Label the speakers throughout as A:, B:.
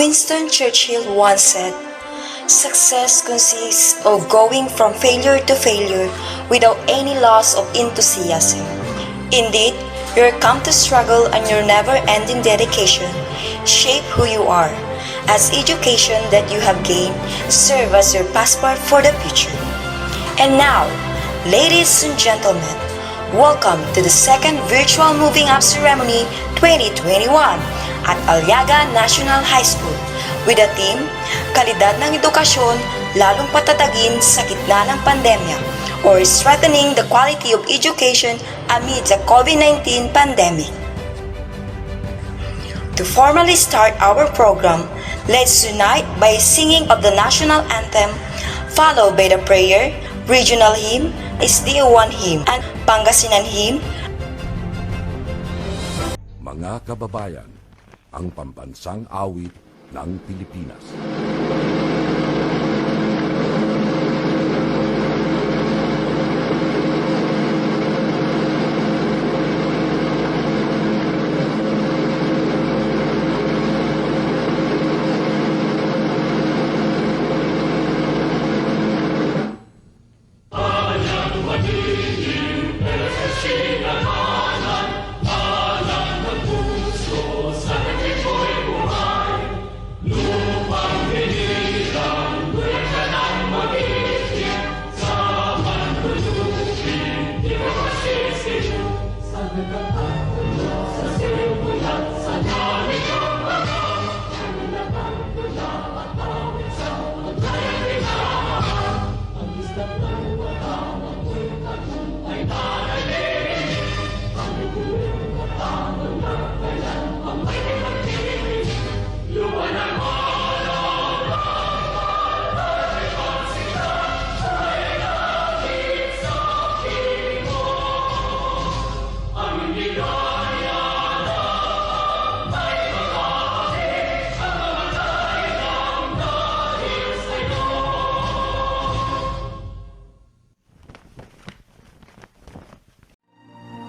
A: Winston Churchill once said, "Success consists of going from failure to failure without any loss of enthusiasm." Indeed, your come to struggle and your never-ending dedication shape who you are, as education that you have gained serve as your passport for the future. And now, ladies and gentlemen, welcome to the second virtual moving up ceremony 2021 at Aliaga National High School with the theme, Kalidad ng Edukasyon Lalong Patatagin sa Gitna ng Pandemya, or Strengthening the Quality of Education Amid the COVID-19 Pandemic. To formally start our program, let's unite by singing of the national anthem, followed by the prayer, regional hymn, SDO1 hymn, and Pangasinan hymn.
B: Mga kababayan, ang pambansang awit ng Pilipinas.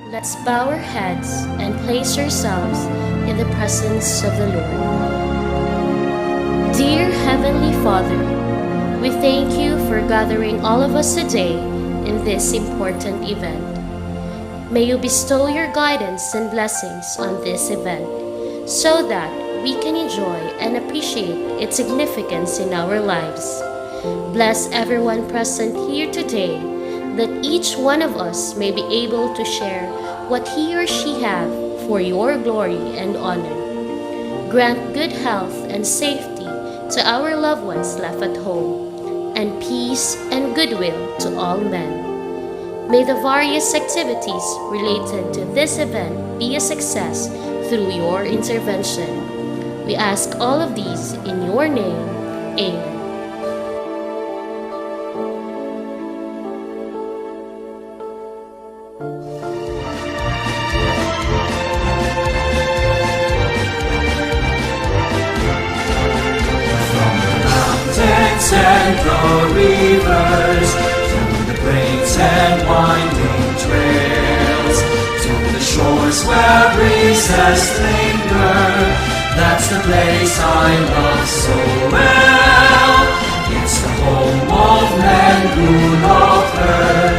C: Let's bow our heads and place ourselves in the presence of the Lord. Dear Heavenly Father, we thank you for gathering all of us today in this important event. May you bestow your guidance and blessings on this event so that we can enjoy and appreciate its significance in our lives. Bless everyone present here today, that each one of us may be able to share what he or she have for your glory and honor. Grant good health and safety to our loved ones left at home, and peace and goodwill to all men. May the various activities related to this event be a success through your intervention. We ask all of these in your name. Amen.
D: And the rivers, through the plains and winding trails, to the shores where breezes linger. That's the place I love so well. It's the home of men who loved her,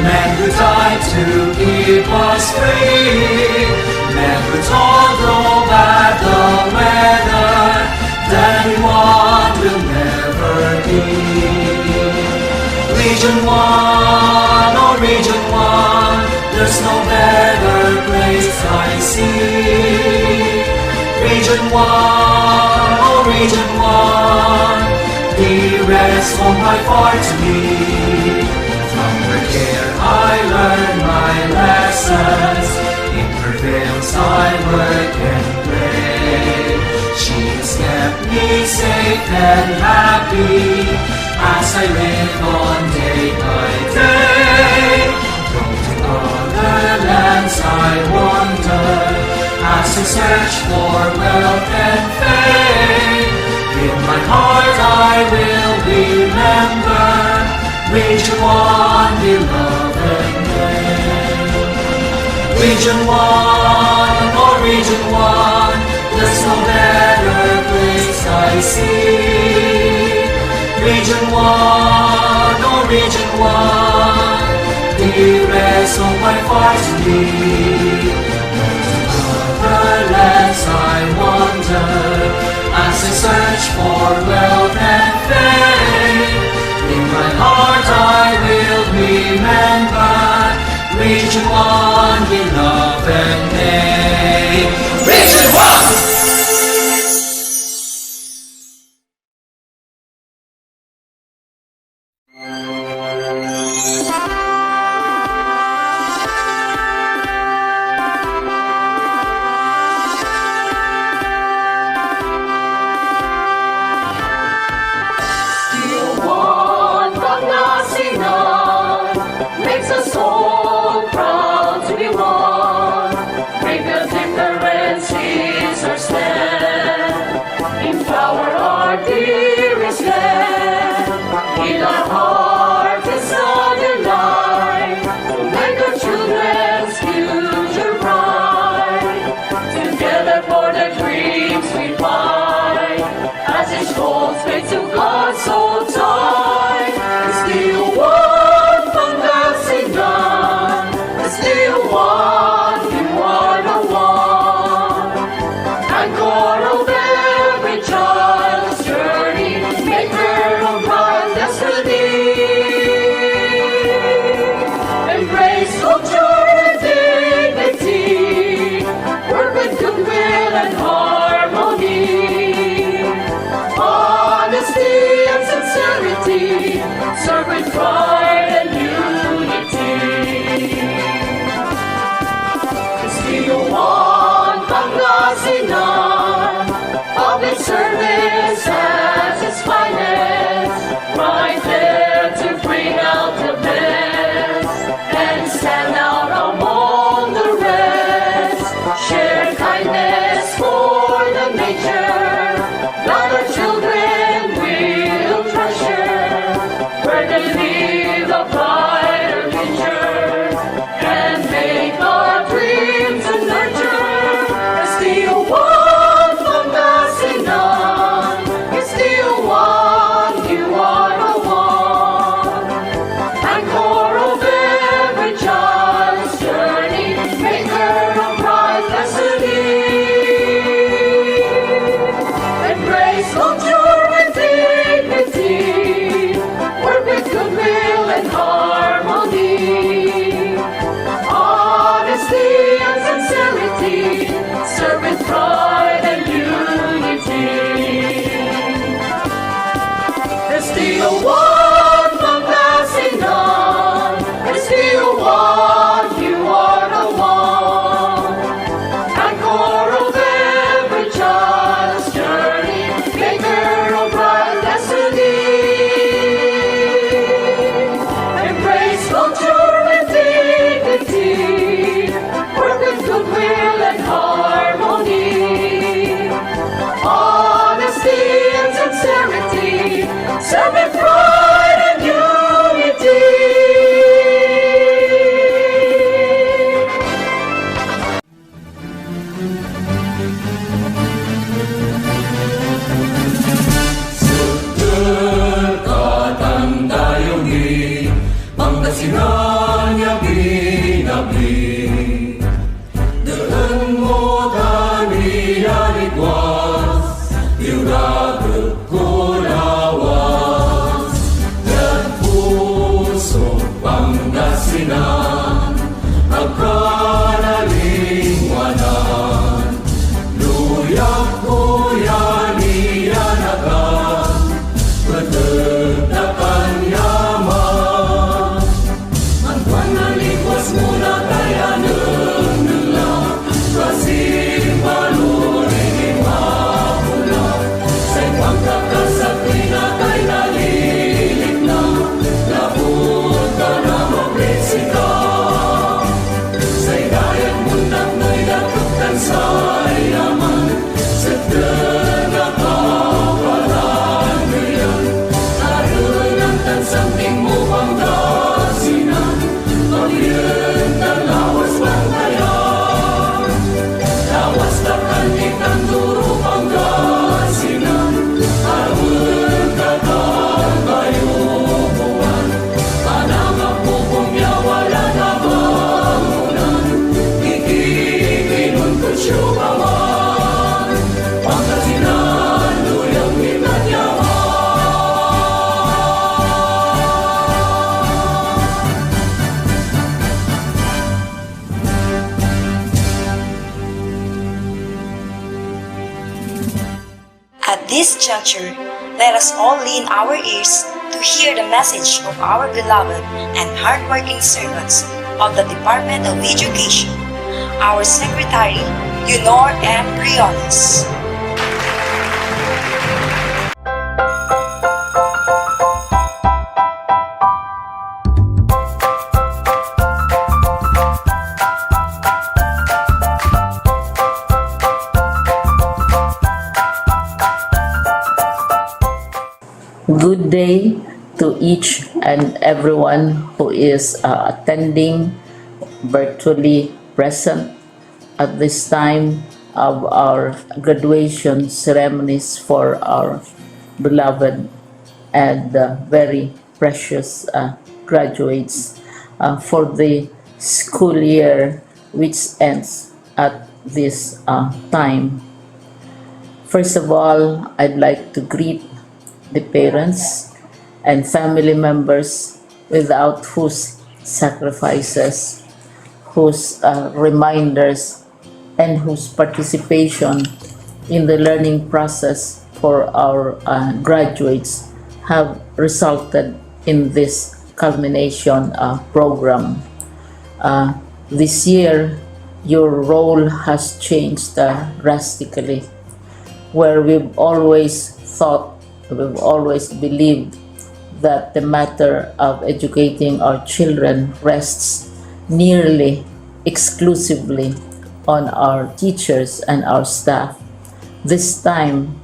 D: men who died to keep us free, men who told no bad the weather, that anyone will never be. Region 1, oh Region 1, there's no better place I see. Region 1, oh Region 1, dearest home by far to me. From her care I learn my lessons, in her veils I work and play. She has kept me safe and happy as I live on day by day. From to other lands I wander as I search for wealth and fame. In my heart I will remember Region 1, beloved name. Region 1, oh Region 1, there's no better place I see. Region 1, oh Region 1, dearest of my heart's plea. Other lands I wander, as I search for wealth and fame. In my heart I will remember Region 1, we love and name. Region 1!
C: Service at its finest, right there to bring out the best and stand out among the rest. Share kindness for the nature that our children will treasure, where they live a brighter future and make our dreams to nurture. As the one from it's still one, you are the one. Anchor of every child's journey, maker of bright destiny. Embrace culture and dignity, work with goodwill and harmony. Honesty and sincerity, serve with pride and unity. There's still one from passing on. There's still one, you are the one. Anchor of every child's journey, maker of bright destiny. Embrace culture and dignity, work with goodwill and harmony. Honesty and sincerity, serve with pride and unity.
D: Sekatan dayungi, Pangasinan yang binabli. Dengan motan iyaligwas, diuragak ko lawas. Dan puso Pangasinan, agkanalingwanan. Luyak ko yan iyanakan, Pedegdakan yaman. Antuan nalikwas mula kaya nengela, kasih maluri mahula. Say pangkakas sa pinakay nalilik na, labut ka na mabrisika.
A: this juncture, let us all lean our ears to hear the message of our beloved and hardworking servants of the Department of Education, our Secretary, Yunor M. Briones.
E: Good day to each and everyone who is attending virtually present at this time of our graduation ceremonies for our beloved and very precious graduates for the school year which ends at this time. First of all, I'd like to greet the parents and family members without whose sacrifices, whose reminders, and whose participation in the learning process for our graduates have resulted in this culmination program. This year, your role has changed drastically, where we've always believed that the matter of educating our children rests nearly exclusively on our teachers and our staff. This time,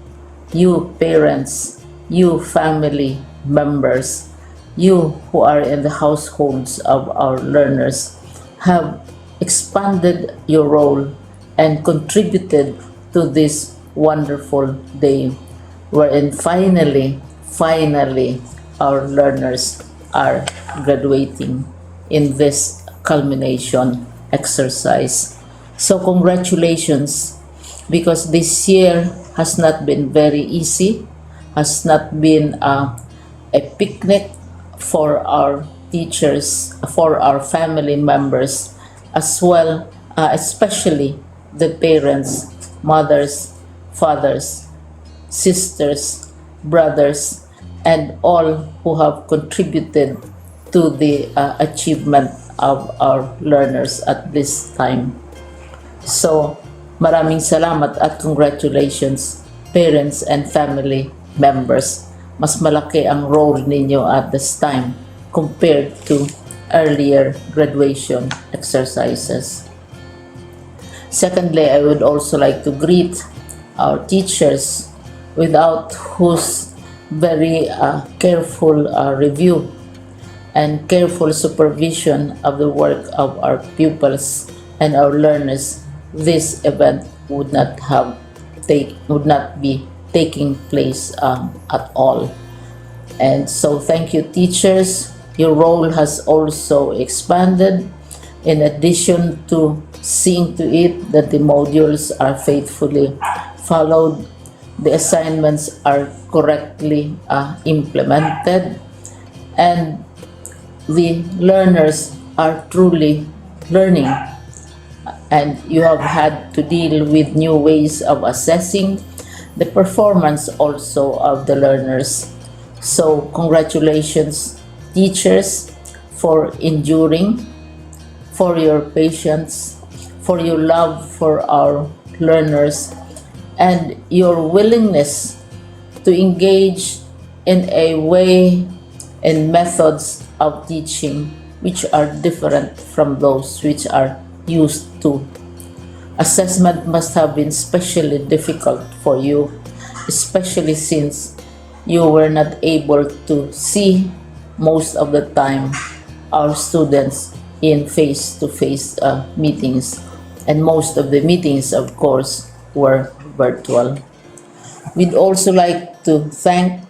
E: you parents, you family members, you who are in the households of our learners have expanded your role and contributed to this wonderful day wherein finally our learners are graduating in this culmination exercise. So congratulations, because this year has not been very easy, has not been a picnic for our teachers, for our family members, as well, especially the parents, mothers, fathers, sisters, brothers, and all who have contributed to the achievement of our learners at this time. So, maraming salamat at congratulations, parents and family members. Mas malaki ang role ninyo at this time compared to earlier graduation exercises. Secondly, I would also like to greet our teachers, without whose very careful review and careful supervision of the work of our pupils and our learners, this event would not be taking place at all. And so thank you, teachers. Your role has also expanded, in addition to seeing to it that the modules are faithfully followed, the assignments are correctly implemented, and the learners are truly learning. And you have had to deal with new ways of assessing the performance also of the learners. So congratulations, teachers, for enduring, for your patience, for your love for our learners, and your willingness to engage in a way and methods of teaching which are different from those which are used to. Assessment must have been especially difficult for you, especially since you were not able to see most of the time our students in face-to-face meetings, and most of the meetings, of course, were virtual. We'd also like to thank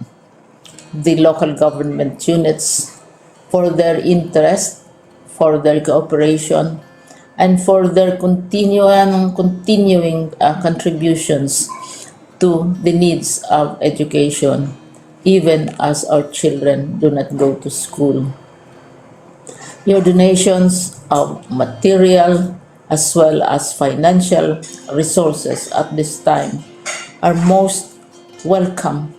E: the local government units for their interest, for their cooperation, and for their continuing contributions to the needs of education, even as our children do not go to school. Your donations of material as well as financial resources at this time are most welcome,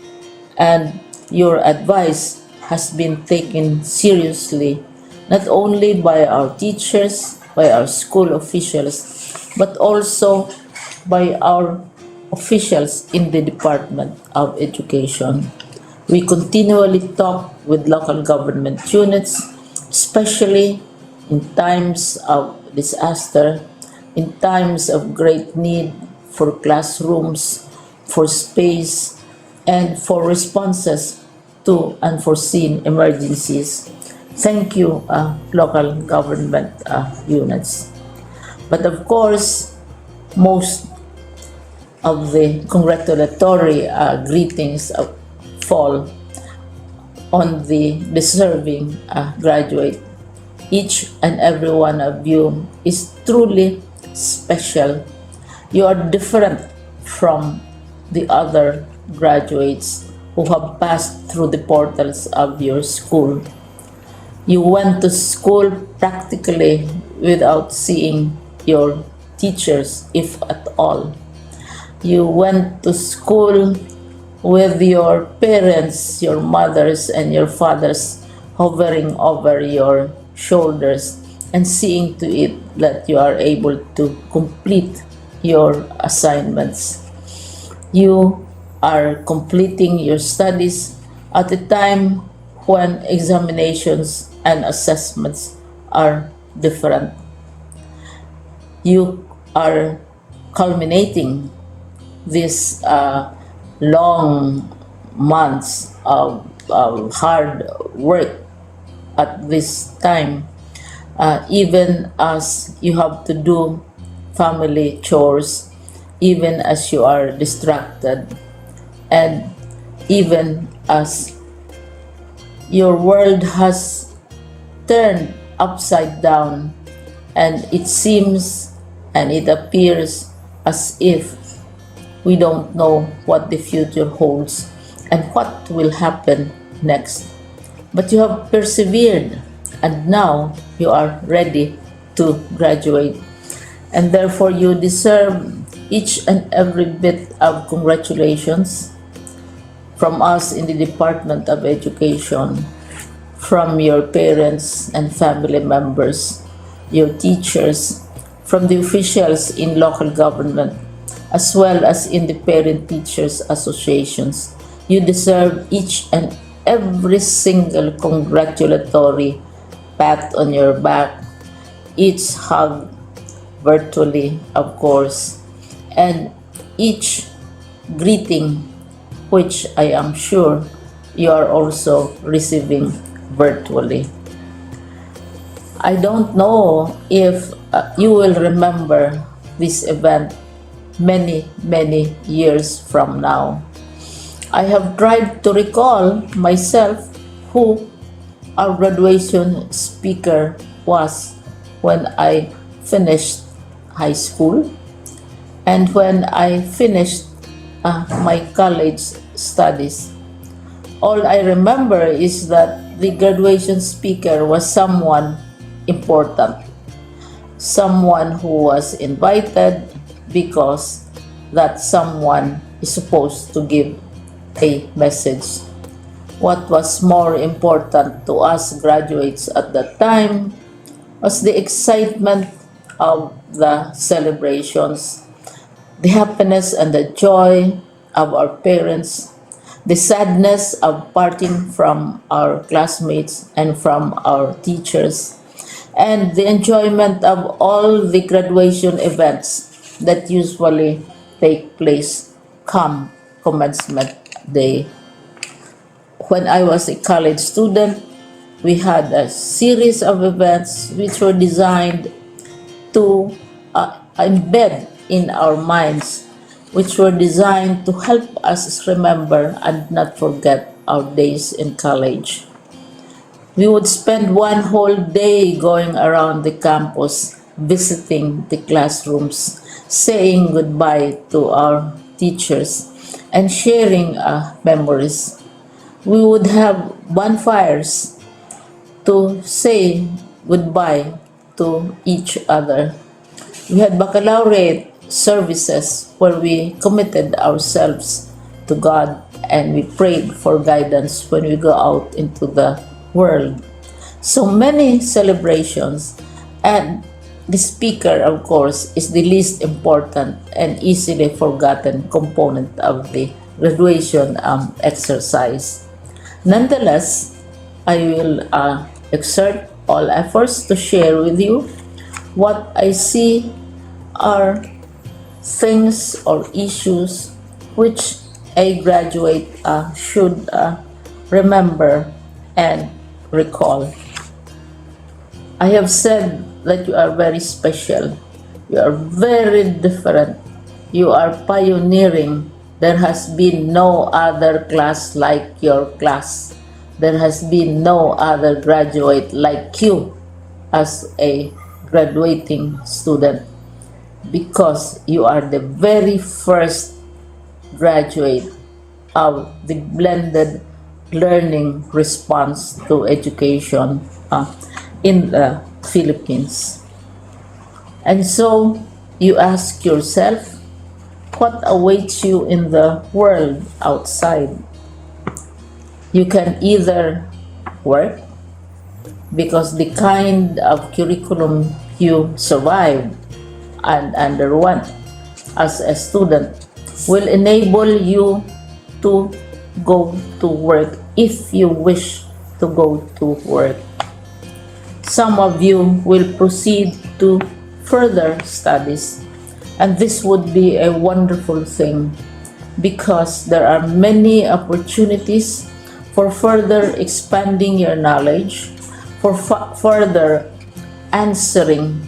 E: and your advice has been taken seriously not only by our teachers, by our school officials, but also by our officials in the Department of Education. We continually talk with local government units, especially in times of disaster, in times of great need for classrooms, for space, and for responses to unforeseen emergencies. Thank you, local government units. But of course, most of the congratulatory greetings fall on the deserving graduate. Each and every one of you is truly special. You are different from the other graduates who have passed through the portals of your school. You went to school practically without seeing your teachers, if at all. You went to school with your parents, your mothers, and your fathers hovering over your shoulders and seeing to it that you are able to complete your assignments. You are completing your studies at a time when examinations and assessments are different. You are culminating these long months of hard work at this time, even as you have to do family chores, even as you are distracted, and even as your world has turned upside down, and it seems and it appears as if we don't know what the future holds and what will happen next. But you have persevered, and now you are ready to graduate. And therefore, you deserve each and every bit of congratulations from us in the Department of Education, from your parents and family members, your teachers, from the officials in local government, as well as in the parent teachers associations. You deserve each and every single congratulatory pat on your back, each hug virtually, of course, and each greeting, which I am sure you are also receiving virtually. I don't know if you will remember this event many years from now. I have tried to recall myself who our graduation speaker was when I finished high school and when I finished my college studies. All I remember is that the graduation speaker was someone important, someone who was invited because that someone is supposed to give a message. What was more important to us graduates at that time was the excitement of the celebrations, the happiness and the joy of our parents, the sadness of parting from our classmates and from our teachers, and the enjoyment of all the graduation events that usually take place come commencement day. When I was a college student, we had a series of events which were designed to embed in our minds, which were designed to help us remember and not forget our days in college. We would spend one whole day going around the campus, visiting the classrooms, saying goodbye to our teachers, and sharing memories. We would have bonfires to say goodbye to each other. We had baccalaureate services where we committed ourselves to God and we prayed for guidance when we go out into the world. So many celebrations, and the speaker, of course, is the least important and easily forgotten component of the graduation exercise. Nonetheless, I will exert all efforts to share with you what I see are things or issues which a graduate should remember and recall. I have said that you are very special. You are very different. You are pioneering. There has been no other class like your class. There has been no other graduate like you as a graduating student, because you are the very first graduate of the blended learning response to education in the Philippines. And so you ask yourself, what awaits you in the world outside? You can either work, because the kind of curriculum you survived and underwent as a student will enable you to go to work if you wish to go to work. Some of you will proceed to further studies, and this would be a wonderful thing because there are many opportunities for further expanding your knowledge, for further answering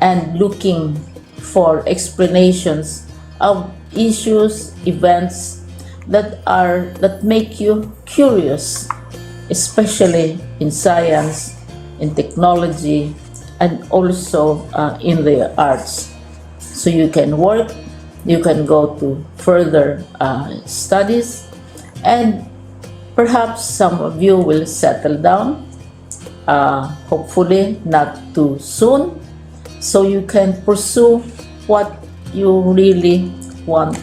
E: and looking for explanations of issues, events that make you curious, especially in science, in technology, and also in the arts. So you can work, you can go to further studies, and perhaps some of you will settle down, hopefully not too soon, so you can pursue what you really want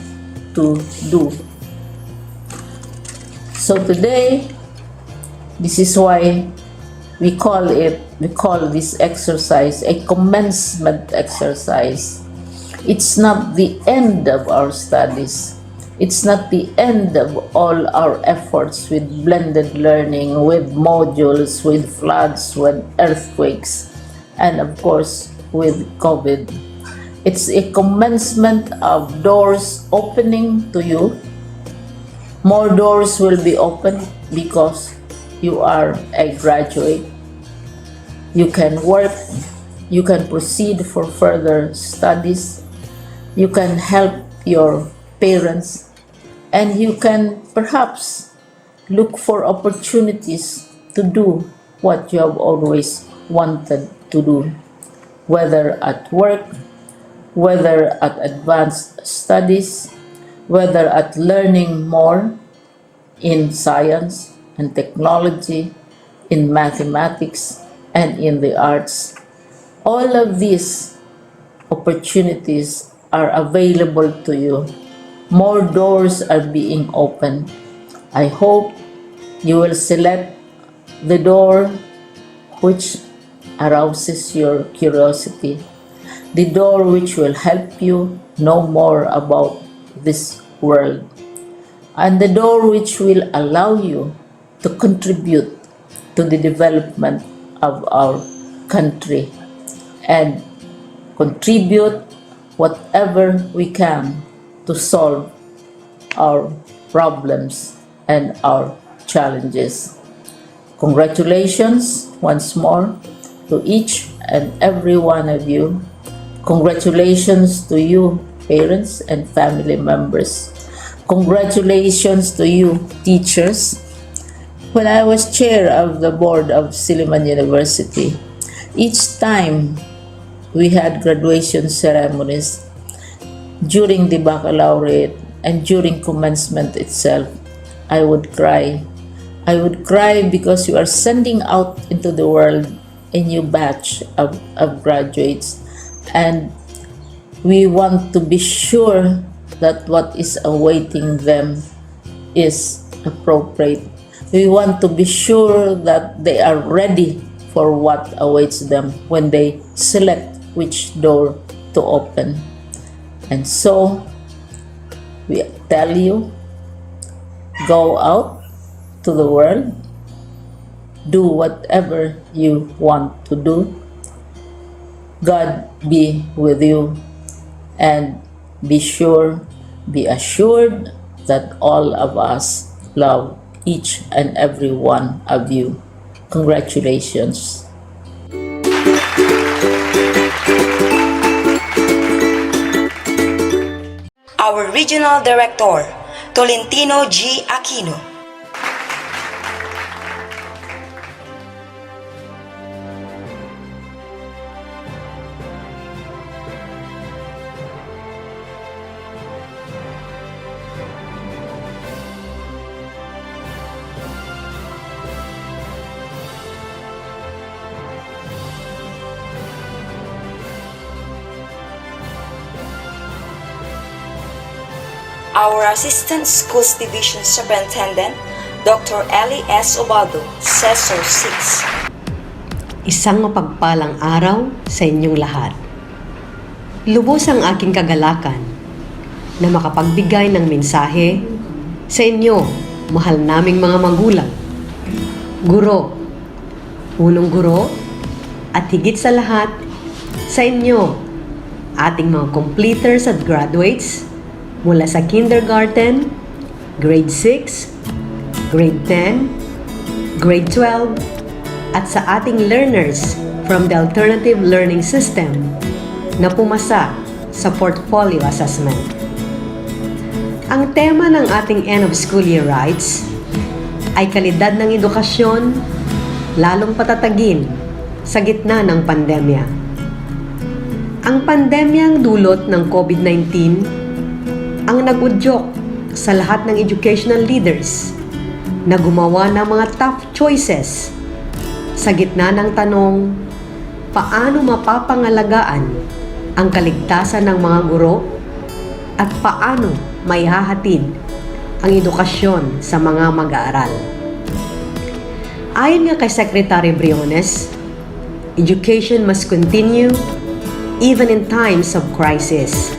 E: to do. So today, this is why we call this exercise a commencement exercise. It's not the end of our studies. It's not the end of all our efforts with blended learning, with modules, with floods, with earthquakes, and of course with COVID. It's a commencement of doors opening to you. More doors will be opened because you are a graduate. You can work, you can proceed for further studies, you can help your parents, and you can perhaps look for opportunities to do what you have always wanted to do, whether at work, whether at advanced studies, whether at learning more in science and technology, in mathematics, and in the arts. All of these opportunities are available to you. More doors are being opened. I hope you will select the door which arouses your curiosity, the door which will help you know more about this world, and the door which will allow you to contribute to the development of our country and contribute whatever we can to solve our problems and our challenges. Congratulations once more to each and every one of you. Congratulations to you, parents and family members. Congratulations to you, teachers. When I was chair of the board of Silliman University, each time we had graduation ceremonies, during the baccalaureate and during commencement itself, I would cry. I would cry because you are sending out into the world a new batch of graduates, and we want to be sure that what is awaiting them is appropriate. We want to be sure that they are ready for what awaits them when they select which door to open. And so, we tell you, go out to the world, do whatever you want to do. God be with you, and be assured that all of us love each and every one of you. Congratulations.
A: Our Regional Director, Tolentino G. Aquino. Our Assistant Schools Division Superintendent, Dr. Ellie S. Obado, Sesor 6.
F: Isang mapagpalang araw sa inyong lahat. Lubos ang aking kagalakan na makapagbigay ng mensahe sa inyo, mahal naming mga magulang, guro, punong guro, at higit sa lahat sa inyo, ating mga completers at graduates mula sa kindergarten, grade 6, grade 10, grade 12, at sa ating learners from the alternative learning system na pumasa sa portfolio assessment. Ang tema ng ating end of school year rights ay kalidad ng edukasyon, lalong patatagin sa gitna ng pandemya. Ang pandemyang dulot ng COVID-19 ang nag-udyok sa lahat ng educational leaders na gumawa ng mga tough choices sa gitna ng tanong, paano mapapangalagaan ang kaligtasan ng mga guro at paano maihahatid ang edukasyon sa mga mag-aaral. Ayon nga kay Secretary Briones, education must continue even in times of crisis.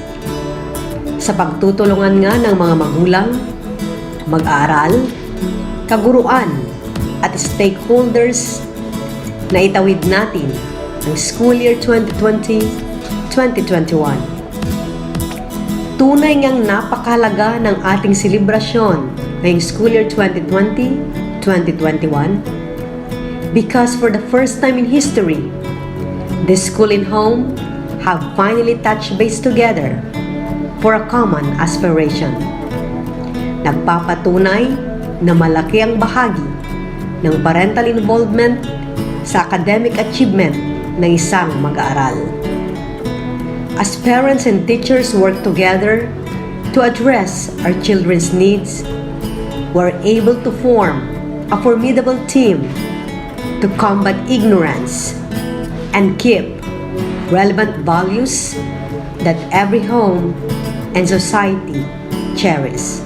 F: Sa pagtutulungan nga ng mga magulang, mag-aaral, kaguruan at stakeholders na itawid natin ang school year 2020-2021. Tunay ngang napakahalaga ng ating selebrasyon ngayong school year 2020-2021 because for the first time in history, the school and home have finally touched base together for a common aspiration. Nagpapatunay na malaki ang bahagi ng parental involvement sa academic achievement ng isang mag-aaral. As parents and teachers work together to address our children's needs, we're able to form a formidable team to combat ignorance and keep relevant values that every home and society cherish.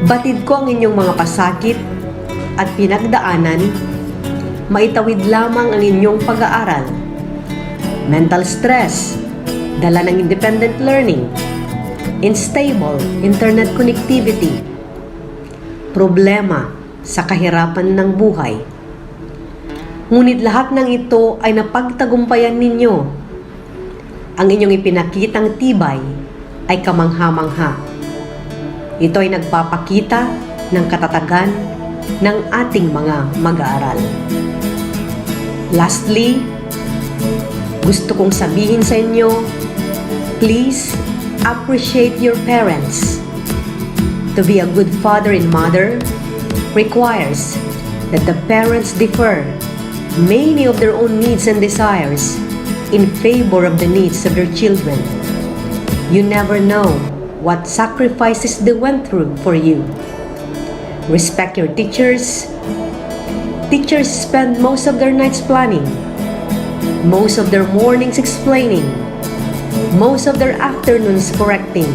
F: Batid ko ang inyong mga pasakit at pinagdaanan, maitawid lamang ang inyong pag-aaral. Mental stress, dala ng independent learning, unstable internet connectivity, problema sa kahirapan ng buhay. Ngunit lahat ng ito ay napagtagumpayan ninyo. Ang inyong ipinakitang tibay ay kamangha-mangha. Ito ay nagpapakita ng katatagan ng ating mga mag-aaral. Lastly, gusto kong sabihin sa inyo, please appreciate your parents. To be a good father and mother requires that the parents defer many of their own needs and desires in favor of the needs of their children. You never know what sacrifices they went through for you. Respect your teachers. Teachers spend most of their nights planning, most of their mornings explaining, most of their afternoons correcting,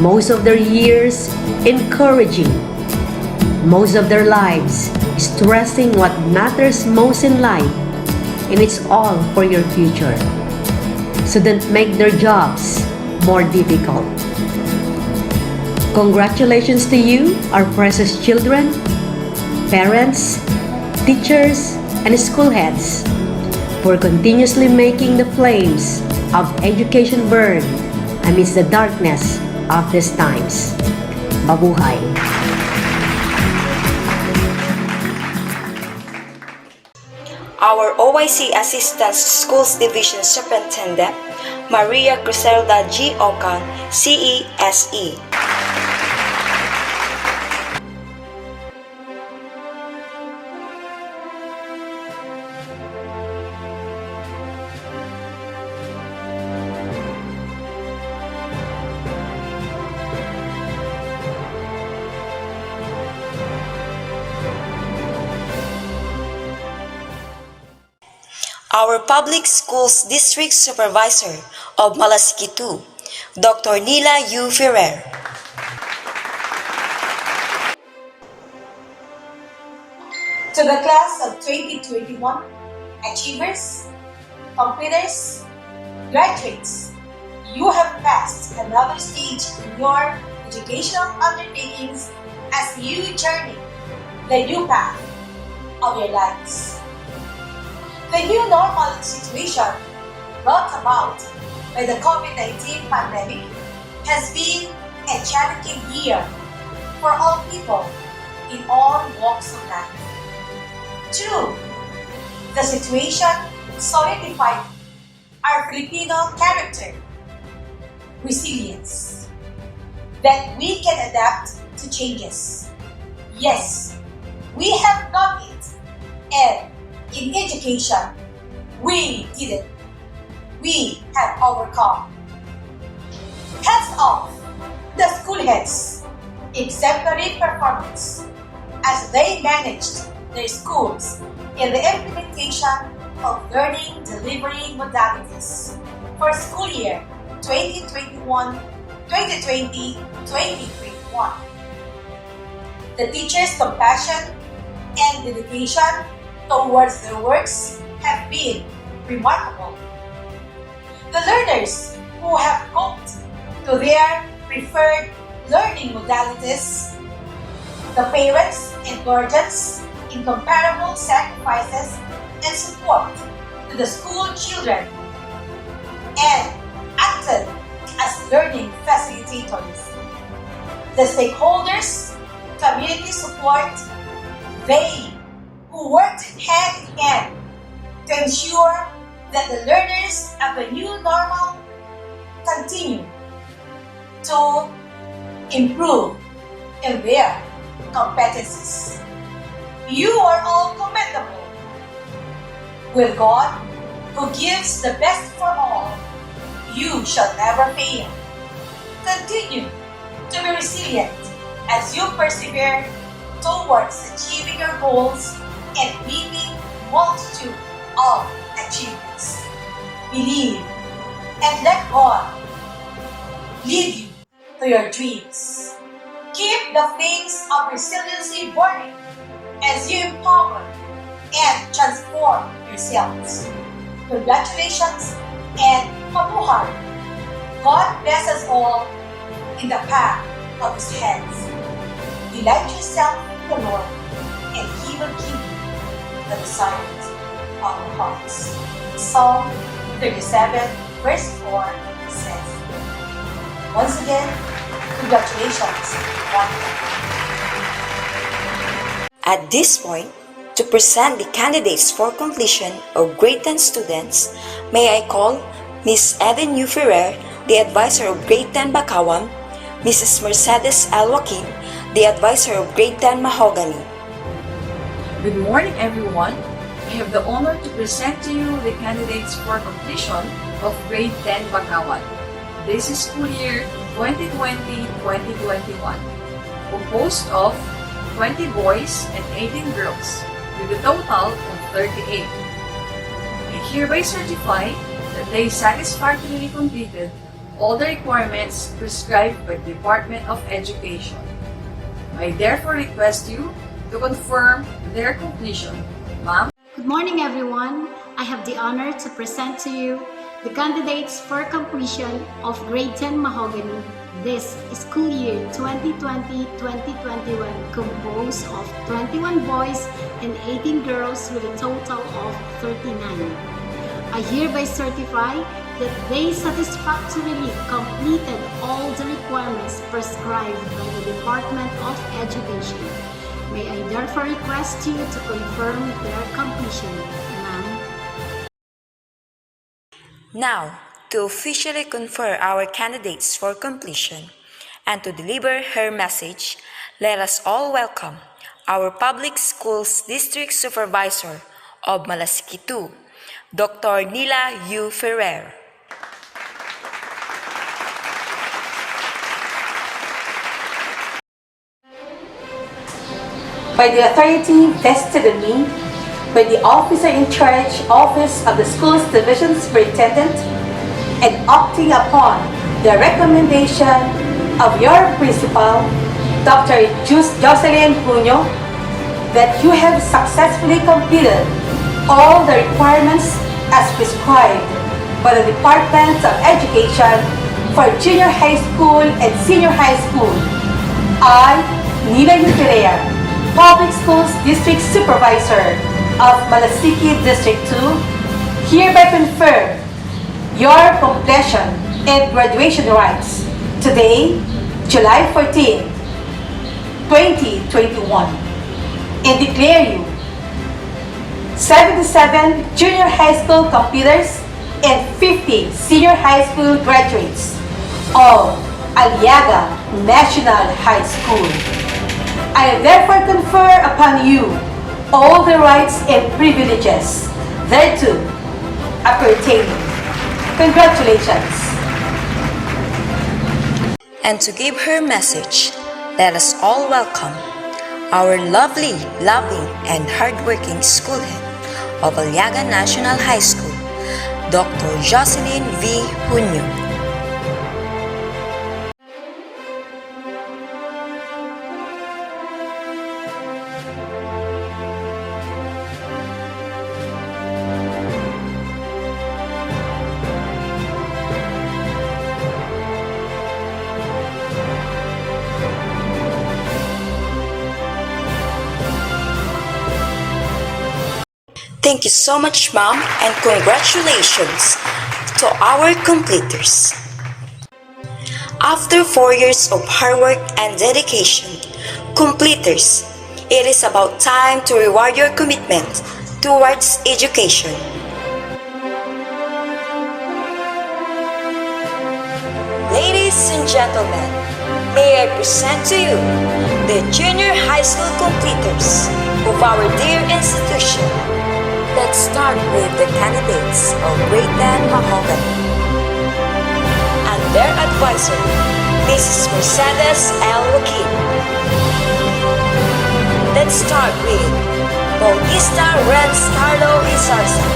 F: most of their years encouraging, most of their lives stressing what matters most in life, and it's all for your future. So don't make their jobs more difficult. Congratulations to you, our precious children, parents, teachers, and school heads, for continuously making the flames of education burn amidst the darkness of these times. Mabuhay!
A: Our OIC Assistant Schools Division Superintendent, Maria Griselda G. Ocan, CESE. Our Public Schools District Supervisor of Malasiki 2, Dr. Nila U. Ferrer.
G: To the class of 2021, achievers, completers, graduates, you have passed another stage in your educational undertakings as you journey the new path of your lives. The new normal situation brought about by the COVID-19 pandemic has been a challenging year for all people in all walks of life. True, the situation solidified our Filipino character, resilience, that we can adapt to changes. Yes, we have done it, and in education, we did it. We have overcome. Hats off the school heads' exemplary performance as they managed their schools in the implementation of learning delivery modalities for school year 2020-2021. The teachers' compassion and dedication towards their works have been remarkable. The learners who have coped to their preferred learning modalities, the parents and guardians, incomparable sacrifices and support to the school children, and acted as learning facilitators. The stakeholders, community support, they who worked hand in hand to ensure that the learners of the new normal continue to improve in their competencies. You are all commendable. With God, who gives the best for all, you shall never fail. Continue to be resilient as you persevere towards achieving your goals and reaping multitude of achievements. Believe and let God lead you to your dreams. Keep the flames of resiliency burning as you empower and transform yourselves. Congratulations and mabuhay. God bless us all in the path of His hands. Delight yourself in the Lord, and He will give you the desires of your hearts. Psalm 37 verse 4 says, once again, congratulations.
A: At this point, to present the candidates for completion of grade 10 students, may I call Ms. Evan U. Ferrer, the advisor of grade 10 Bakawan, Mrs. Mercedes L. Joaquin, the advisor of grade 10 Mahogany.
H: Good morning, everyone. I have the honor to present to you the candidates for completion of grade 10 Bakawan. This is school year 2020-2021, composed of 20 boys and 18 girls, with a total of 38. I hereby certify that they satisfactorily completed all the requirements prescribed by the Department of Education. I therefore request you to confirm their completion. Ma'am?
I: Good morning, everyone. I have the honor to present to you the candidates for completion of Grade 10 Mahogany this school year 2020-2021, composed of 21 boys and 18 girls with a total of 39. I hereby certify that they satisfactorily completed all the requirements prescribed by the Department of Education. May I therefore request you to confirm their completion, ma'am.
A: Now, to officially confer our candidates for completion and to deliver her message, let us all welcome our Public Schools District Supervisor of Malasiki 2, Dr. Nila U. Ferrer.
J: By the authority vested in me, by the officer in charge, Office of the Schools Division Superintendent, and acting upon the recommendation of your principal, Dr. Jocelyn Junio, that you have successfully completed all the requirements as prescribed by the Department of Education for junior high school and senior high school. I, Nila Ferrer, Public Schools District Supervisor of Malasiki District 2, hereby confer your completion and graduation rights today, July 14, 2021, and declare you 77 junior high school completers and 50 senior high school graduates of Aliaga National High School. I therefore confer upon you all the rights and privileges thereto appertaining. Congratulations.
A: And to give her message, let us all welcome our lovely, loving, and hardworking school head of Aliaga National High School, Dr. Jocelyn V. Junio. Thank you so much, Mom, and congratulations to our completers. After 4 years of hard work and dedication, completers, it is about time to reward your commitment towards education. Ladies and gentlemen, may I present to you the junior high school completers of our dear institution. Let's start with the candidates of Grade 10 Mahogany and their advisor, Mrs. Mercedes L. Joaquin. Let's start with Bautista Renz Carlo Hizarza,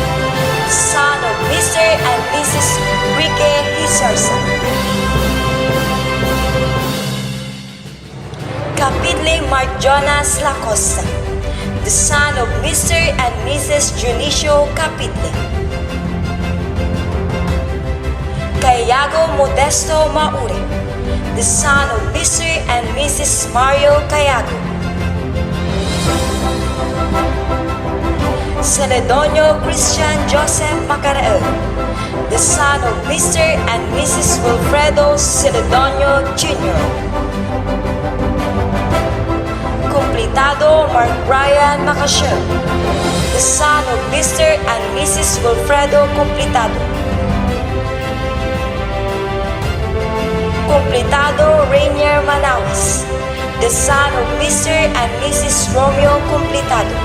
A: son of Mr. and Mrs. Enrique Hizarza. Kapitli Mark Jonas Lacosta, the son of Mr. and Mrs. Junicio Capitle. Cayago Modesto Maure, the son of Mr. and Mrs. Mario Cayago. Celedonio Christian Joseph Macarael, the son of Mr. and Mrs. Wilfredo Celedonio Jr. Completado Mark Brian Macashel, the son of Mr. and Mrs. Wilfredo Completado. Completado Rainier Manawis, the son of Mr. and Mrs. Romeo Completado.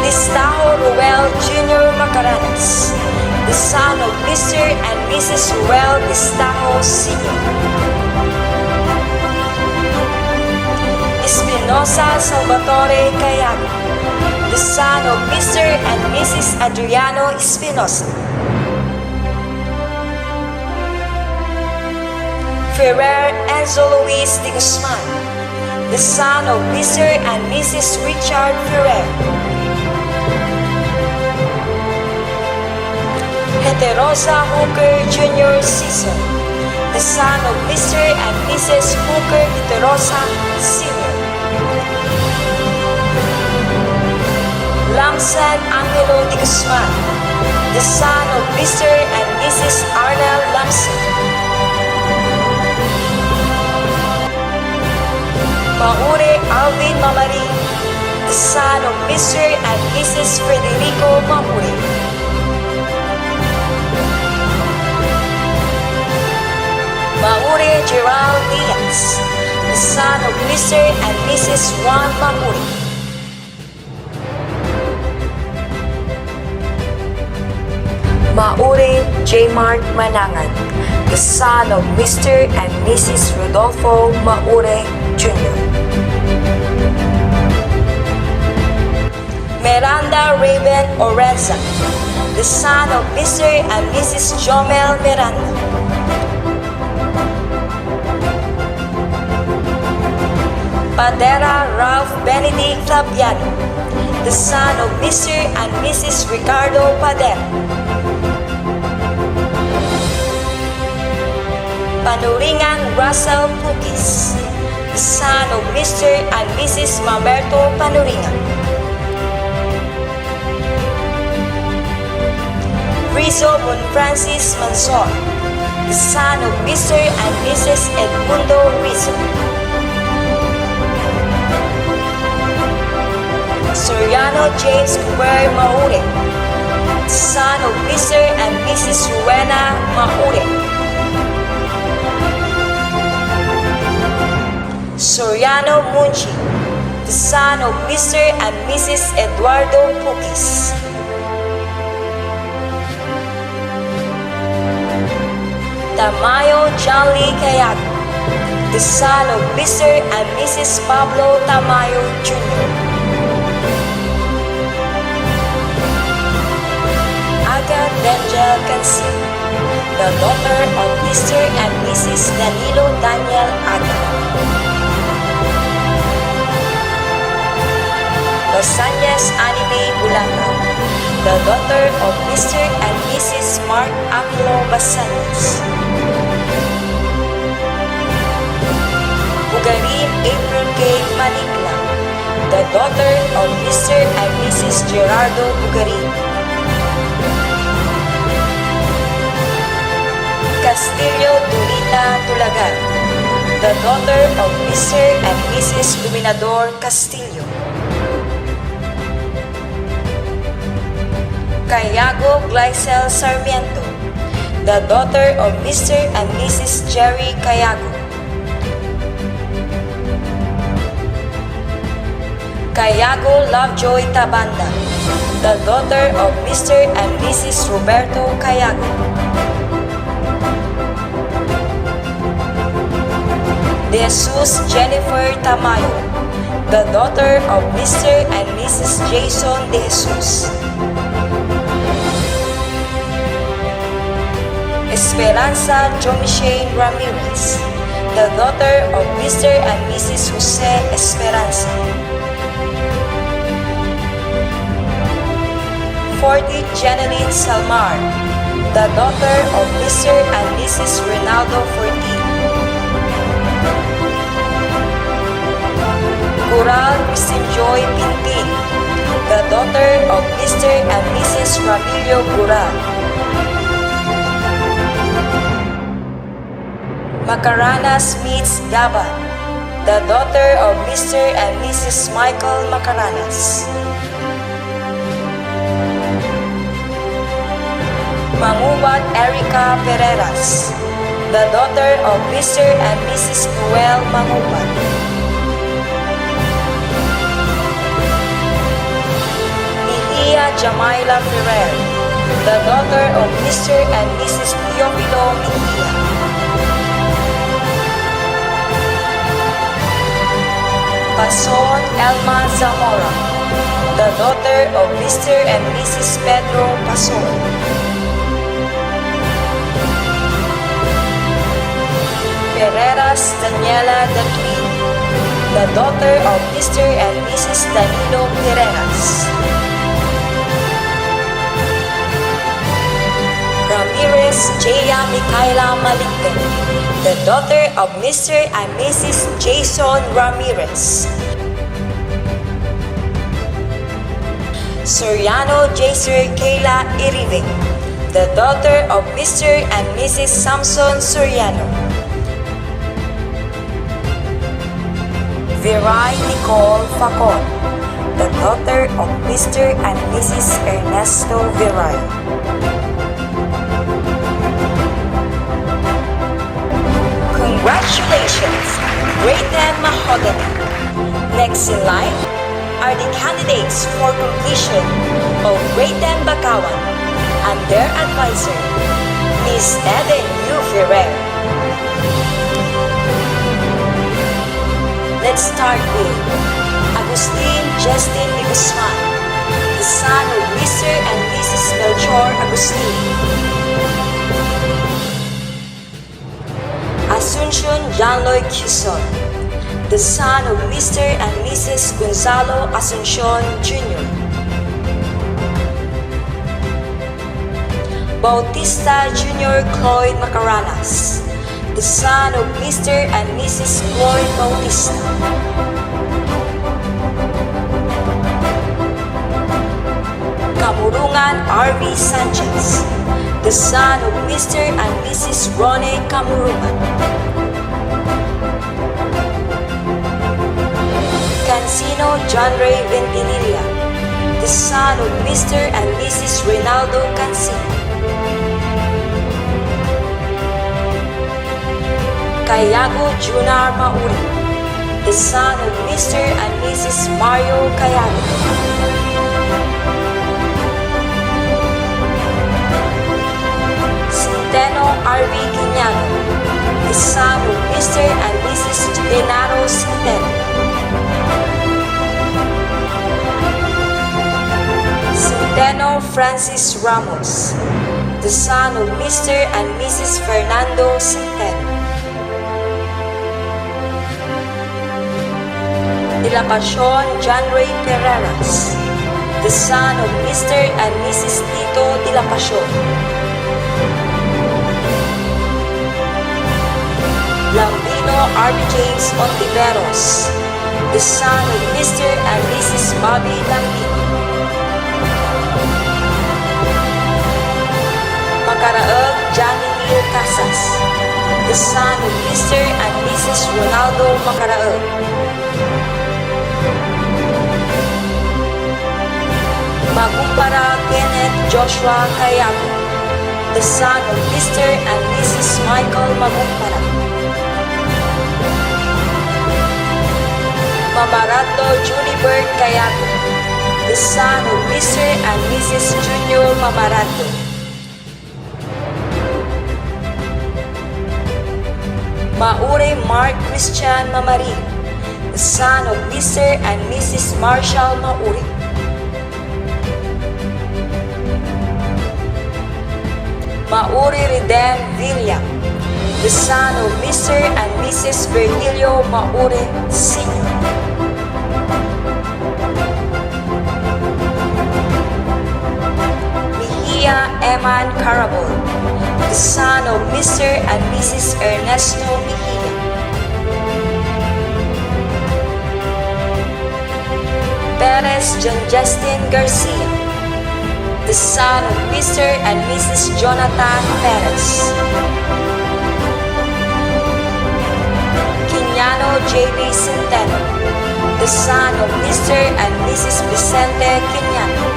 A: Listajo Ruel Jr. Macaranas, the son of Mr. and Mrs. Ruel Listajo Sr. Espinosa Salvatore Cayago, the son of Mr. Mr. and Mrs. Adriano Espinosa. Ferrer Enzo Luis de Guzman, the son of Mr. and Mrs. Richard Ferrer. Heterosa Hooker Jr. Season, the son of Mr. and Mrs. Hooker Heterosa Sr. Lamsan Angelo de Guzman, the son of Mr. and Mrs. Arnel Lamsan. Maure Alvin Mamarin, the son of Mr. and Mrs. Federico Maure. Maure Gerald Diaz, the son of Mr. and Mrs. Juan Maure. Maure J. Mart Manangan, the son of Mr. and Mrs. Rodolfo Maure Jr. Miranda Raven Orenza, the son of Mr. and Mrs. Jomel Miranda. Padera Ralph Benedict Fabiano, the son of Mr. and Mrs. Ricardo Padera. Panuringan Russell Pukis, the son of Mr. and Mrs. Mamerto Panuringan. Rizzo Monfrancis Manzor, the son of Mr. and Mrs. Edmundo Rizzo. Soriano James Cuber Maure, son of Mr. and Mrs. Rowena Maure. Soriano Munchi, the son of Mr. and Mrs. Eduardo Pukis. Tamayo John Lee Cayago, the son of Mr. and Mrs. Pablo Tamayo Jr. Dangel Cancin, the daughter of Mr. and Mrs. Danilo Daniel Aga. Los Angeles Anime Bulacan, the daughter of Mr. and Mrs. Mark Angelo Basanos. Bugarin April K. Manigla, the daughter of Mr. and Mrs. Gerardo Bugarin. Castillo Durita Tulagan, the daughter of Mr. and Mrs. Luminador Castillo. Cayago Glycel Sarmiento, the daughter of Mr. and Mrs. Jerry Cayago. Cayago Lovejoy Tabanda, the daughter of Mr. and Mrs. Roberto Cayago. De Jesus Jennifer Tamayo, the daughter of Mr. and Mrs. Jason De Jesus. Esperanza Jomichane Ramirez, the daughter of Mr. and Mrs. Jose Esperanza. 40 Jeneline Salmar, the daughter of Mr. and Mrs. Ronaldo Fortin. Coral Christine Joy Pintin, the daughter of Mr. and Mrs. Ramiro Coral. Macarana Smith Gaban, the daughter of Mr. and Mrs. Michael Macaranas. Mangubat Erica Pereras, the daughter of Mr. and Mrs. Noel Mangubat. Jamaila Ferrer, the daughter of Mr. and Mrs. Teofilo Mintia. Pason Elma Zamora, the daughter of Mr. and Mrs. Pedro Pasor. Ferreras Daniela Datuin, the daughter of Mr. and Mrs. Danilo Ferreras. Ramirez Jaya Micaela Maligte, the daughter of Mr. and Mrs. Jason Ramirez. Soriano Jaser Kayla Irive, the daughter of Mr. and Mrs. Samson Soriano. Viray Nicole Facon, the daughter of Mr. and Mrs. Ernesto Viray. Congratulations, Grade 10 Mahogany. Next in line are the candidates for completion of Grade 10 Bakawan and their advisor, Ms. Eden U. Ferrer. Let's start with Agustin Justin de Guzman, the son of Mr. and Mrs. Melchor Agustin. Asuncion Janloy Quezon, the son of Mr. and Mrs. Gonzalo Asuncion Jr. Bautista Jr. Cloyd Macaranas, the son of Mr. and Mrs. Cloyd Bautista. Kamurungan R.V. Sanchez, the son of Mr. and Mrs. Ronnie Kamurungan. Cancino John Ray Ventinilla, the son of Mr. and Mrs. Reynaldo Cancino. Cayago Junar Mauri, the son of Mr. and Mrs. Mario Cayago. Centeno R.V. Quiñano, the son of Mr. and Mrs. Genaro Centeno. Centeno Francis Ramos, the son of Mr. and Mrs. Fernando Centeno. De la Pasión John Ray Ferreras, the son of Mr. and Mrs. Tito de la Pasión. Lambino R.B. James Ontiveros, the son of Mr. and Mrs. Bobby Lambino. Macaraeg Johnny Neil Casas, the son of Mr. and Mrs. Ronaldo Macaraeg. Magumpara Kenneth Joshua Cayago, the son of Mr. and Mrs. Michael Magumpara. Mamarato Junibert Cayago, the son of Mr. and Mrs. Junior Mamarato. Maure Mark Christian Mamarin, the son of Mr. and Mrs. Marshall Maure. Maure Redem Villam, the son of Mr. and Mrs. Virgilio Maure Sr. Mejia Eman Carabol, the son of Mr. and Mrs. Ernesto Mejia. Perez John Justin Garcia, the son of Mr. and Mrs. Jonathan Perez. Quiñano J.B. Centeno, the son of Mr. and Mrs. Vicente Quiñano.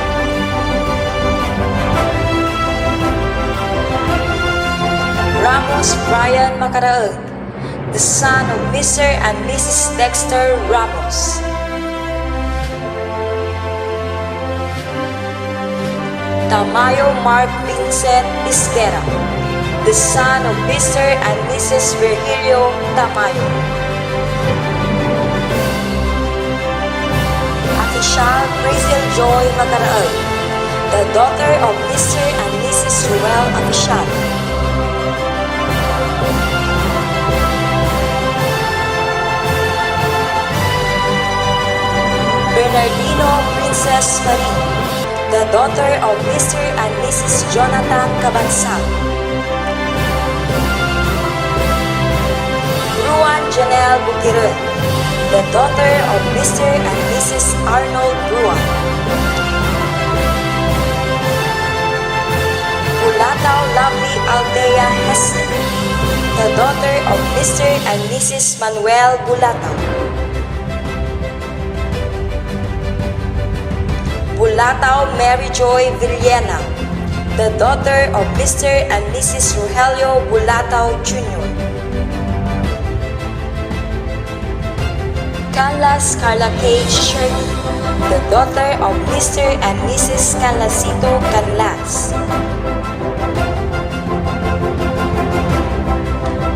A: Ramos Brian Macaraeg, the son of Mr. and Mrs. Dexter Ramos. Tamayo Mark Vincent Isguera, the son of Mr. and Mrs. Virgilio Tamayo. Michelle Brazil Joy Macaraal, the daughter of Mr. and Mrs. Ruel Amichal. Bernardino Princess Marie, the daughter of Mr. and Mrs. Jonathan Cabansag. Ruan Janelle Bukiran, the daughter of Mr. and Mrs. Arnold Ruan. Bulataw Lovely Aldea Hester, the daughter of Mr. and Mrs. Manuel Bulataw. Bulataw Mary Joy Villena, the daughter of Mr. and Mrs. Rogelio Bulataw Jr. Canlas Carla Cage Shirley, the daughter of Mr. and Mrs. Canlasito Canlas.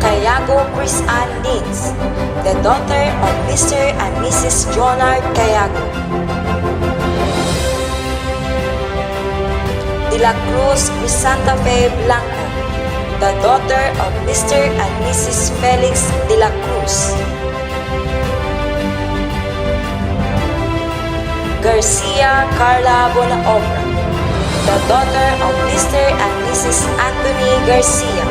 A: Cayago Chris Ann Nins, the daughter of Mr. and Mrs. Jonard Cayago. De la Cruz Crisanta Fe Blanco, the daughter of Mr. and Mrs. Felix de la Cruz. Garcia Carla Bonaobra, the daughter of Mr. and Mrs. Anthony Garcia.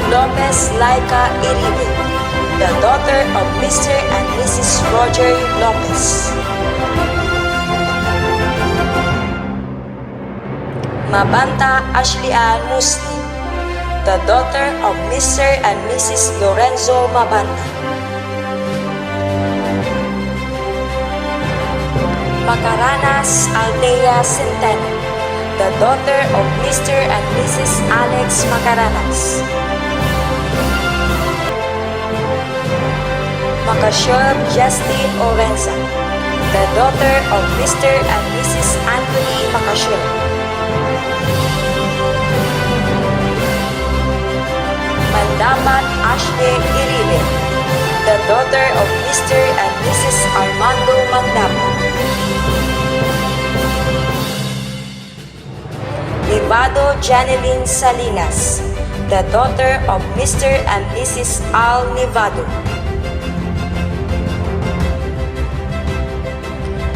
A: Lopez Laika Iribe, the daughter of Mr. and Mrs. Roger Lopez. Mabanta Ashley Ann Muslim, the daughter of Mr. and Mrs. Lorenzo Mabanta. Macaranas Aldea Centeno, the daughter of Mr. and Mrs. Alex Macaranas. Macashub Justine Orenza, the daughter of Mr. and Mrs. Anthony Macashub. Mandapat Ashley Iribe, the daughter of Mr. and Mrs. Armando Mandapat. Livado Janeline Salinas, the daughter of Mr. and Mrs. Al Nivado.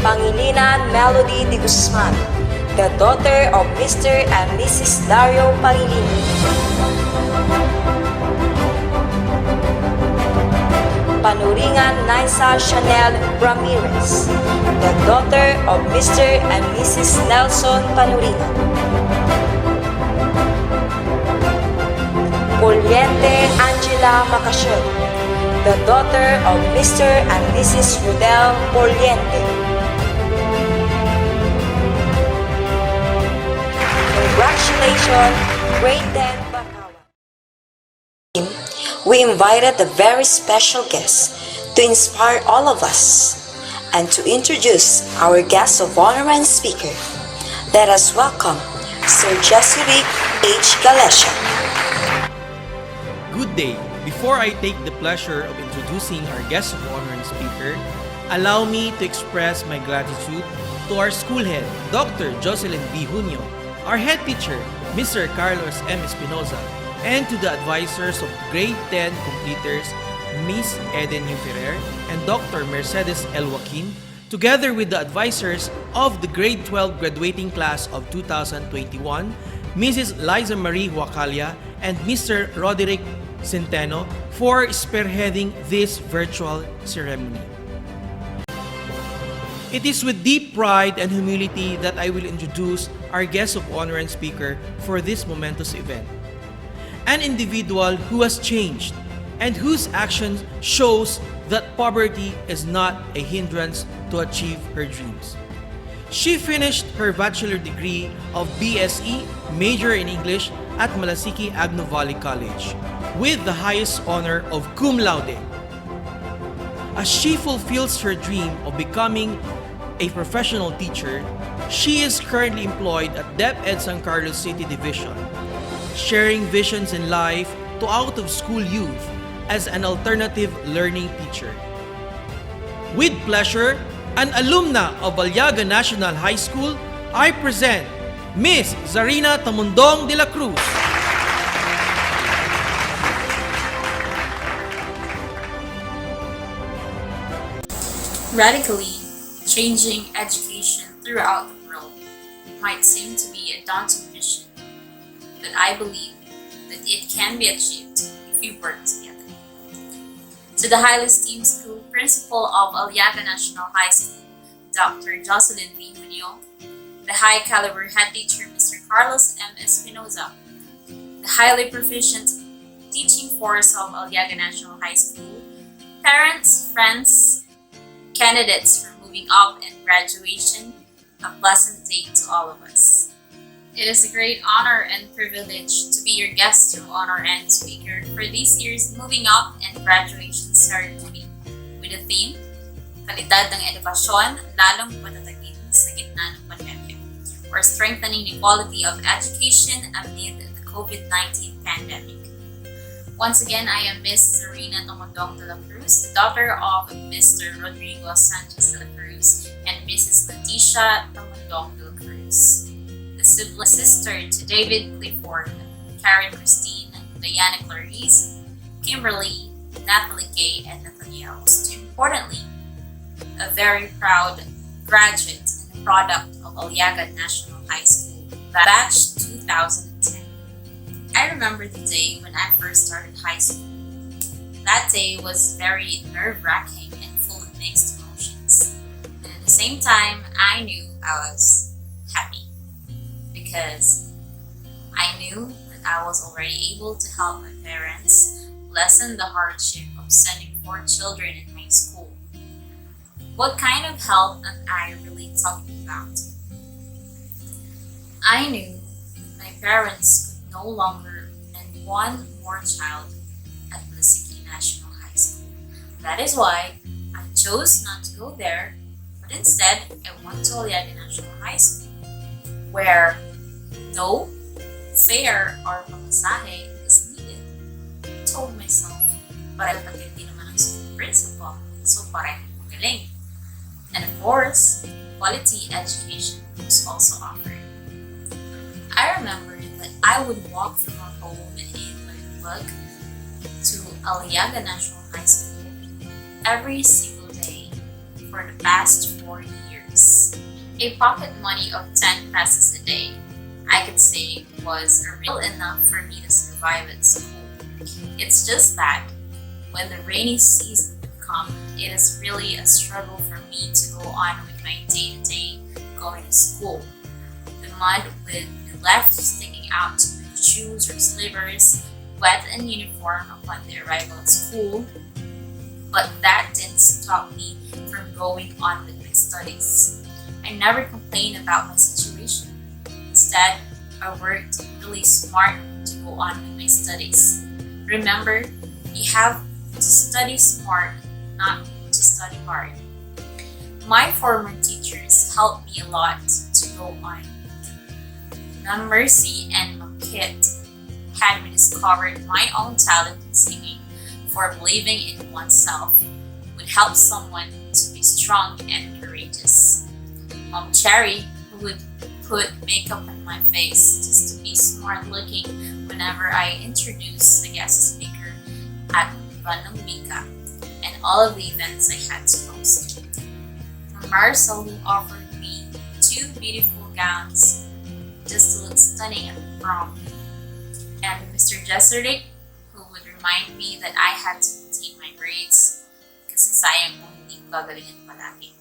A: Pangilinan Melody de Guzman, the daughter of Mr. and Mrs. Dario Pangilinan. Panuringan Naisa Chanel Ramirez, the daughter of Mr. and Mrs. Nelson Panuringan. Poliente Angela Macashon, the daughter of Mr. and Mrs. Rudel Poliente. Congratulations, Grade 10 Bakawan. We invited a very special guest to inspire all of us and to introduce our guest of honor and speaker. Let us welcome Sir Jesuit H. Galesha.
K: Good day. Before I take the pleasure of introducing our guest of honor and speaker, allow me to express my gratitude to our school head, Dr. Jocelyn B. Junio, our head teacher, Mr. Carlos M. Espinoza, and to the advisors of Grade 10 completers, Miss Eden U. Ferrer and Dr. Mercedes L. Joaquin, together with the advisors of the Grade 12 graduating class of 2021, Mrs. Liza Marie Huacalia and Mr. Roderick Centeno, for spearheading this virtual ceremony. It is with deep pride and humility that I will introduce our guest of honor and speaker for this momentous event. An individual who has changed and whose action shows that poverty is not a hindrance to achieve her dreams. She finished her bachelor degree of BSE, major in English at Malasiki Agno Valley College, with the highest honor of cum laude. As she fulfills her dream of becoming a professional teacher, she is currently employed at DepEd San Carlos City Division, sharing visions in life to out-of-school youth as an alternative learning teacher. With pleasure, an alumna of Aliaga National High School, I present Miss Zarina Tamundong de la Cruz.
L: Radically changing education throughout the world might seem to be a daunting mission, but I believe that it can be achieved if we work together. To the highly esteemed school principal of Aliaga National High School, Dr. Jocelyn V. Muñoz, the high caliber head teacher, Mr. Carlos M. Espinoza, the highly proficient teaching force of Aliaga National High School, parents, friends, candidates for moving up and graduation, a pleasant day to all of us. It is a great honor and privilege to be your guest of honor and speaker for this year's Moving Up and Graduation Ceremony with the theme, Kalidad ng Edukasyon, lalong patatagin sa gitna ng pandemya, or strengthening the quality of education amid the COVID-19 pandemic. Once again, I am Miss Zarina Tamundong de la Cruz, the daughter of Mr. Rodrigo Sanchez de la Cruz and Mrs. Leticia Tamundong de la Cruz, the sibling sister to David Clifford, Karen Christine, Diana Clarice, Kimberly, Natalie Kay, and Nathaniel. Most importantly, a very proud graduate and product of Aliaga National High School, batch 2010. I remember the day when I first started high school. That day was very nerve-wracking and full of mixed emotions. And at the same time, I knew I was happy because I knew that I was already able to help my parents lessen the hardship of sending 4 children in high school. What kind of help am I really talking about? I knew that my parents no longer and one more child at Aliaga National High School. That is why I chose not to go there, but instead I went to Aliaga National High School, where no fare or pamasahe is needed. I told myself, para patindi naman ang school principal, so parang magaling. And of course, quality education was also offered. I remember that I would walk from our home in Balimbag to Aliaga National High School every single day for the past 4 years. A pocket money of 10 pesos a day, I could say, was real enough for me to survive at school. It's just that when the rainy season would come, it is really a struggle for me to go on with my day-to-day going to school. The mud would be left sticking out to my shoes or slippers, wet and uniform upon the arrival at school, but that didn't stop me from going on with my studies. I never complained about my situation. Instead, I worked really smart to go on with my studies. Remember, you have to study smart, not to study hard. My former teachers helped me a lot to go on. Ma'am Mercy and Ma'am Kit had me discovered my own talent in singing, for believing in oneself would help someone to be strong and courageous. Ma'am Cherry, who would put makeup on my face just to be smart looking whenever I introduced the guest speaker at Bandang Mika and all of the events I had to host. Ma'am Marcel, who offered me 2 beautiful gowns just to look stunning at the prom. And Mr. Jesserdick, who would remind me that I had to maintain my grades kasi sayang kung hindi ko gagalingan palagi.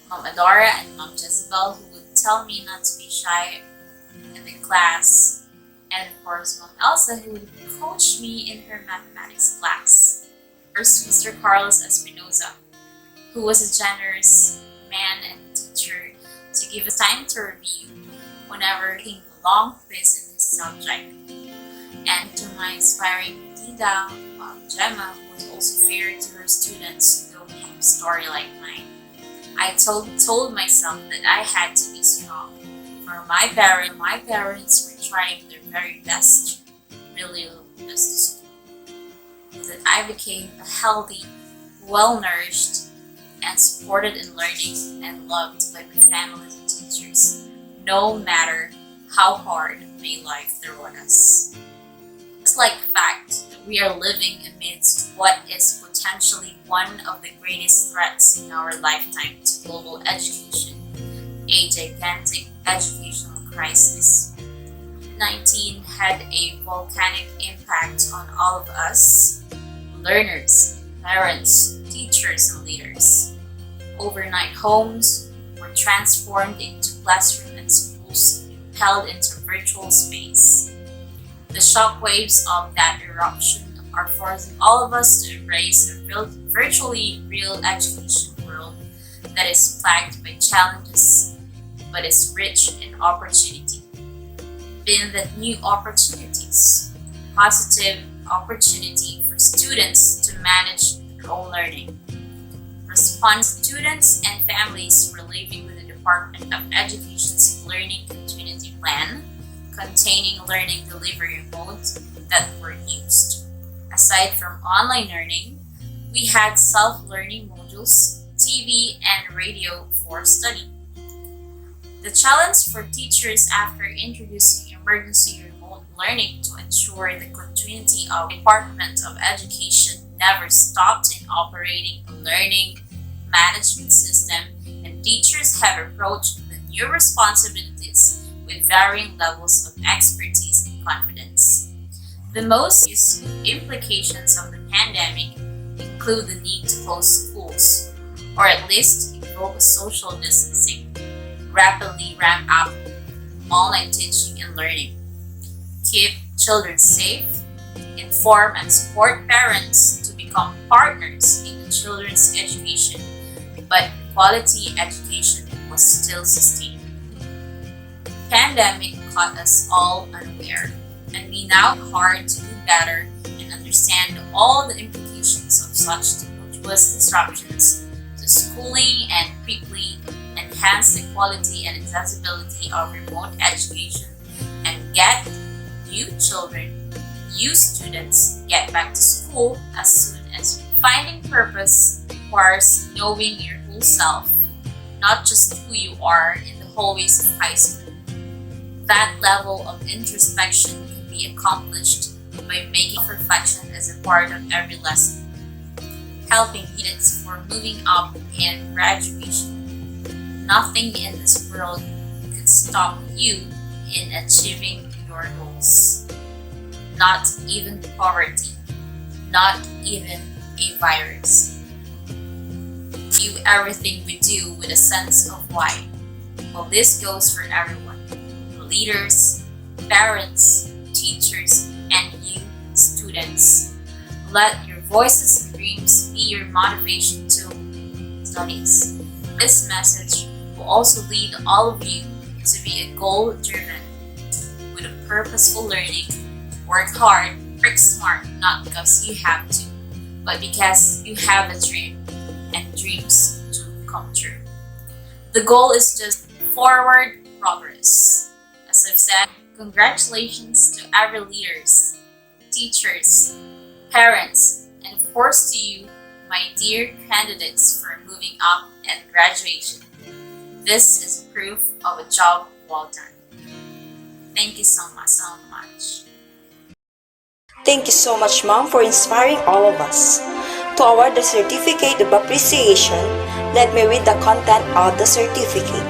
L: Ma'am Adora and Ma'am Jezebel, who would tell me not to be shy in the class. And of course, Ma'am Elsa, who would coach me in her mathematics class. First, Mr. Carlos Espinoza, who was a generous man and teacher to give us time to review whenever taking a long quiz in this subject. And to my inspiring Tita, Gemma, who was also fair to her students who don't have a story like mine. I told myself that I had to be strong. For my parents were trying their very best, really best to school. That I became a healthy, well-nourished, and supported in learning and loved by my family and teachers, no matter how hard may life throw at us. It's like the fact that we are living amidst what is potentially one of the greatest threats in our lifetime to global education, a gigantic educational crisis. COVID-19 had a volcanic impact on all of us, learners, parents, teachers, and leaders. Overnight homes were transformed into classrooms and schools held into virtual space. The shockwaves of that eruption are forcing all of us to embrace a virtually real education world that is plagued by challenges but is rich in opportunity. Being that new opportunities, positive opportunity for students to manage their own learning. Respond students and families were living with the Department of Education's Learning Continuity Plan, containing learning delivery modes that were used. Aside from online learning, we had self-learning modules, TV, and radio for study. The challenge for teachers after introducing emergency remote learning to ensure the continuity of the Department of Education never stopped in operating a learning management system, and teachers have approached the new responsibilities with varying levels of expertise and confidence. The most obvious implications of the pandemic include the need to close schools, or at least invoke social distancing, rapidly ramp up online teaching and learning, keep children safe, inform and support parents to become partners in the children's education, but quality education was still sustained. The pandemic caught us all unaware, and we now work hard to do better and understand all the implications of such tumultuous disruptions to schooling and quickly enhance the quality and accessibility of remote education and get you children, you students, get back to school as soon as finding purpose requires knowing your whole self, not just who you are in the hallways of high school. That level of introspection can be accomplished by making reflection as a part of every lesson, helping students for moving up in graduation. Nothing in this world could stop you in achieving your goals. Not even poverty, not even a virus. Do everything we do with a sense of why. Well, this goes for everyone. Leaders, parents, teachers, and you, students. Let your voices and dreams be your motivation to studies. This message will also lead all of you to be a goal-driven, with a purposeful learning, work hard, work smart, not because you have to, but because you have a dream and dreams to come true. The goal is just forward progress. As I've said, congratulations to every leaders, teachers, parents, and of course to you, my dear candidates for moving up and graduation. This is proof of a job well done. Thank you so much.
A: Thank you so much, Mom, for inspiring all of us. To award the Certificate of Appreciation, let me read the content of the certificate.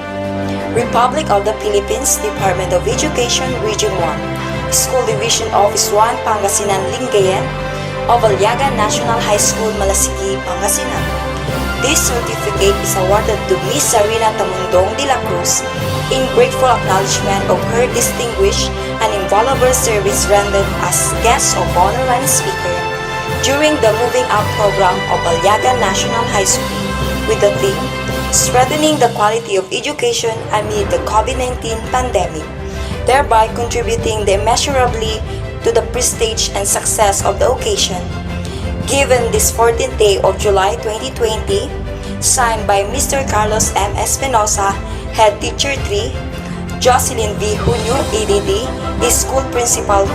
A: Republic of the Philippines, Department of Education, Region 1, School Division Office 1, Pangasinan, Lingayen, of Aliaga National High School, Malasigi, Pangasinan. This certificate is awarded to Miss Sarina Tamundong de la Cruz in grateful acknowledgement of her distinguished and invaluable service rendered as guest of honor and speaker during the Moving Up program of Aliaga National High School with the theme, Strengthening the Quality of Education Amid the COVID-19 Pandemic, thereby contributing immeasurably to the prestige and success of the occasion. Given this 14th day of July 2020, signed by Mr. Carlos M. Espinosa, Head Teacher 3, Jocelyn V. Junio, ADD, is School Principal 2.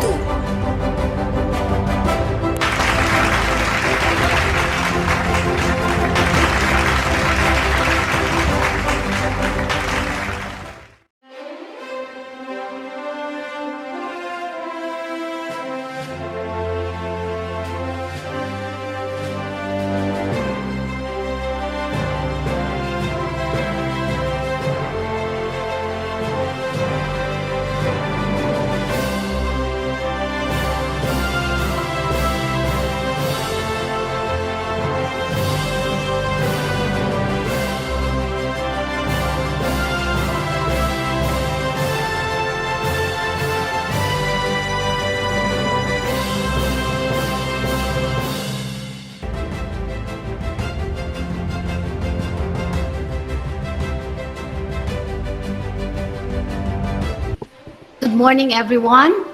I: morning, everyone.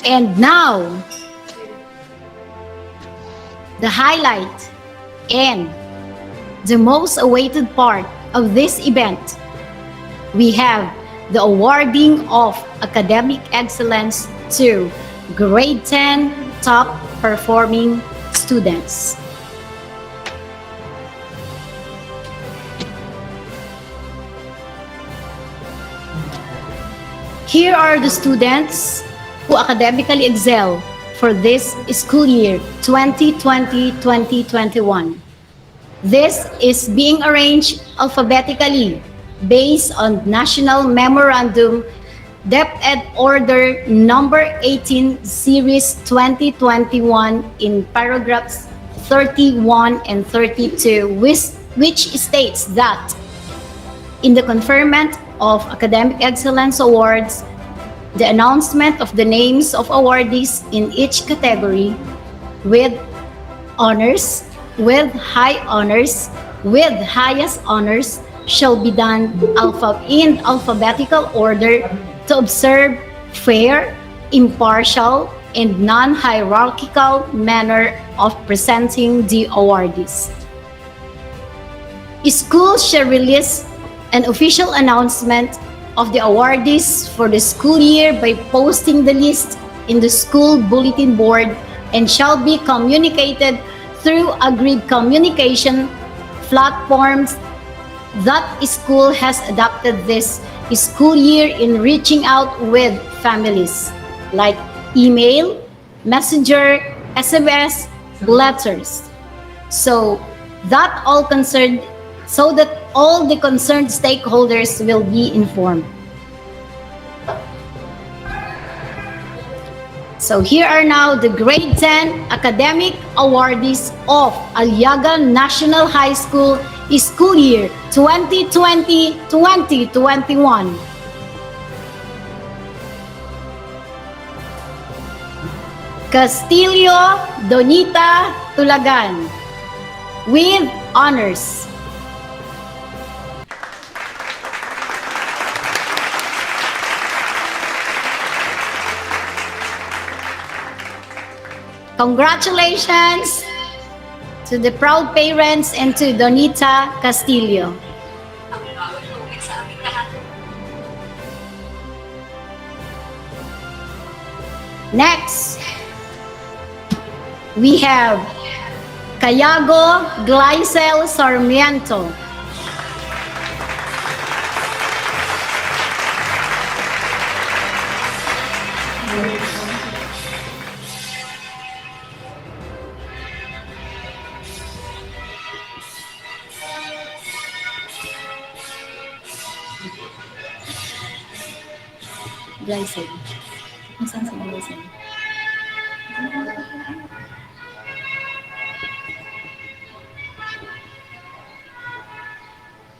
I: And now, the highlight and the most awaited part of this event. We have the awarding of academic excellence to grade 10 top performing students. Here are the students who academically excel for this school year 2020-2021. This is being arranged alphabetically based on National Memorandum Dep-Ed Order number 18 Series 2021 in paragraphs 31 and 32, which states that in the conferment of academic excellence awards, the announcement of the names of awardees in each category with honors, with high honors, with highest honors shall be done in alphabetical order to observe fair, impartial, and non-hierarchical manner of presenting the awardees. Schools shall release an official announcement of the awardees for the school year by posting the list in the school bulletin board and shall be communicated through agreed communication platforms that school has adopted this school year in reaching out with families like email, messenger, SMS, letters. So that all the concerned stakeholders will be informed. So here are now the grade 10 academic awardees of Aliaga National High School school year 2020-2021. Castillo Donita Tulagan with honors. Congratulations to the proud parents and to Donita Castillo. Next, we have Cayago Glycel Sarmiento. Glycel. Nasaan si Glycel?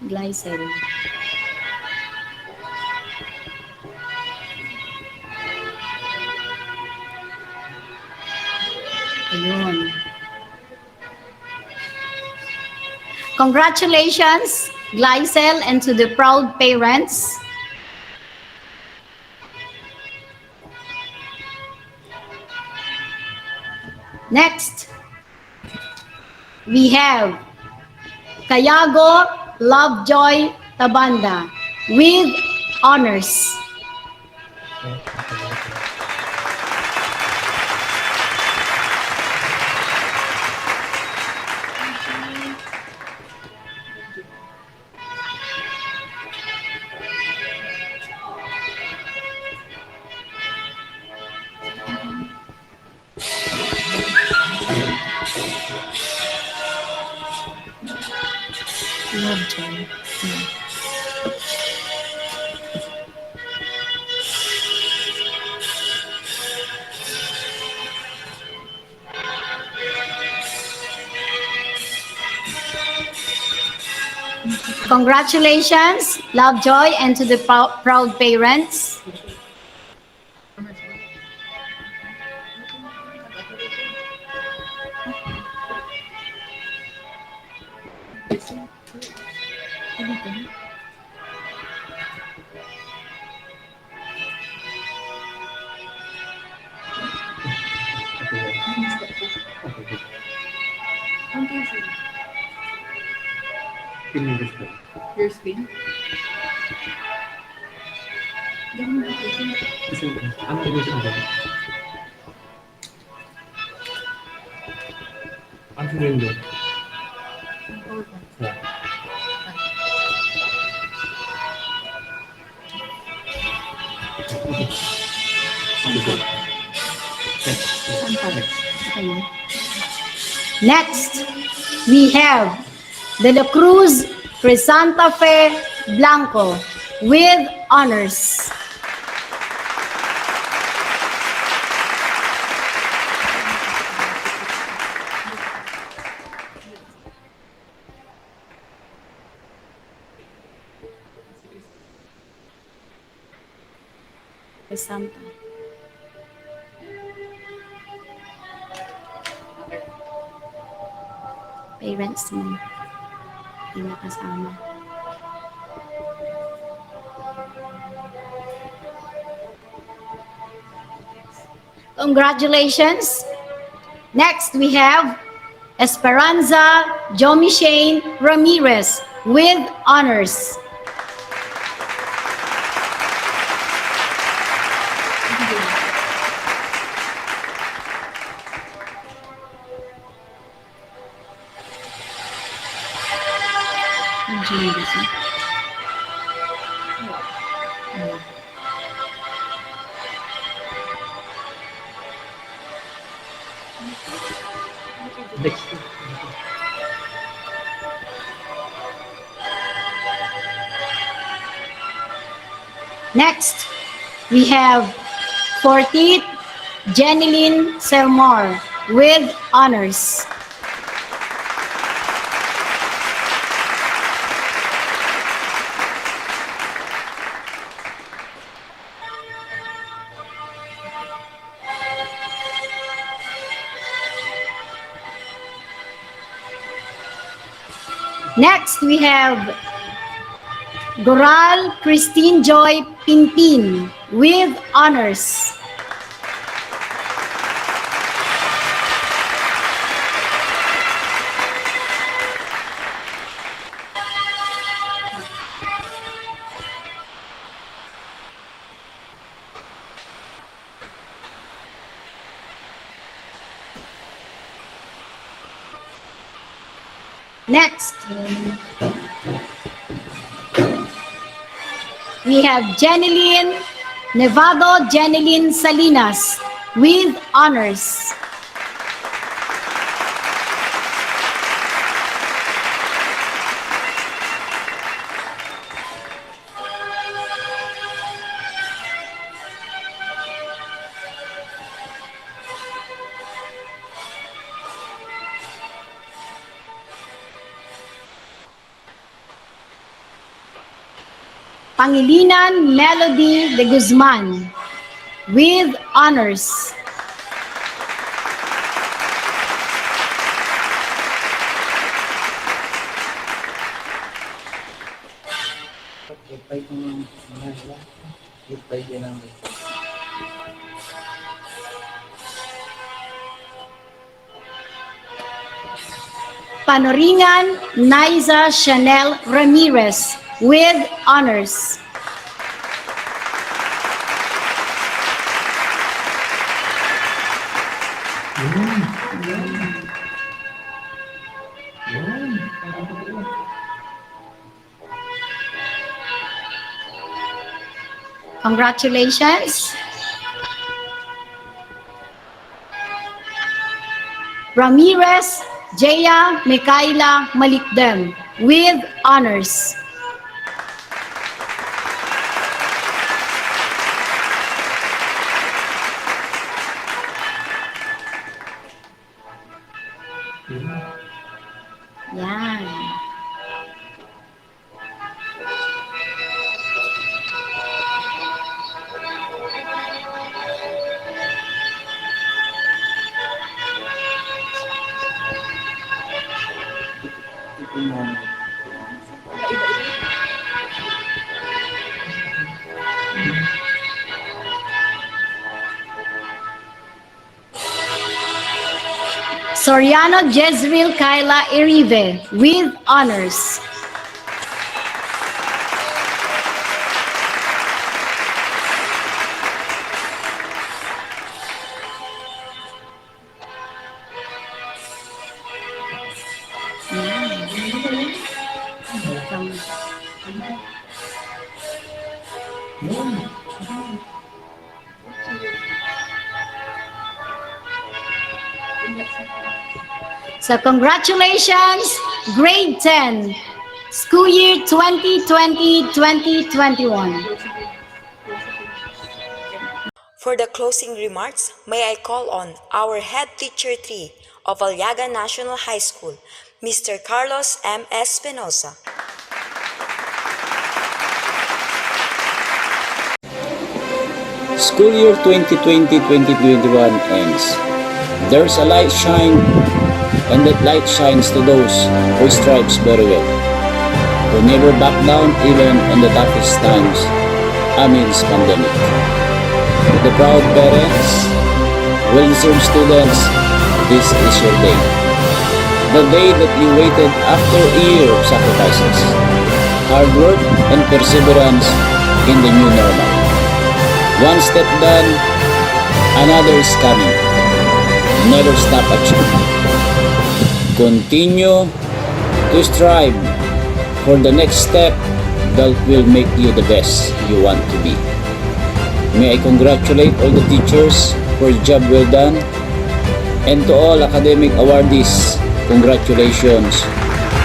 I: Glycel. Ayun. Congratulations, Glycel, and to the proud parents. Next, we have Cayago Lovejoy Tabanda with honors. Lovejoy. Congratulations, Lovejoy, and to the proud parents.
M: Your screen?
I: Next, we have De La Cruz Crisanta Fe Blanco with honors. Crisanta. Parents mo. Hindi nakasama. Congratulations! Next, we have Esperanza Jomishane Ramirez with honors. Next, we have 40th Jeneline Selmar with honors. Next, we have Goral Christine Joy Pinpin with honors. Next, we have Jeneline Nevado Jeneline Salinas with honors. Pangilinan Melody de Guzman with honors. Panoringan Naiza Chanel Ramirez with honors. Congratulations. Ramirez Jaya Mikaela Malikdem with honors. Yan. Soriano Jezreel Kyla Irive with honors. So congratulations, grade 10, school year 2020-2021.
A: For the closing remarks, may I call on our head teacher 3 of Aliaga National High School, Mr. Carlos M. Espinosa.
N: School year 2020-2021 ends. There's a light shine, and that light shines to those who strives very well, who never back down even in the toughest times amidst pandemic. To the proud parents, well-deserved students, this is your day. The day that you waited after a year of sacrifices, hard work and perseverance in the new normal. One step done, another is coming. Never stop achieving. Continue to strive for the next step that will make you the best you want to be. May I congratulate all the teachers for a job well done, and to all academic awardees, congratulations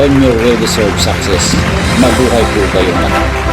N: on your well-deserved success. Mabuhay po kayong lahat.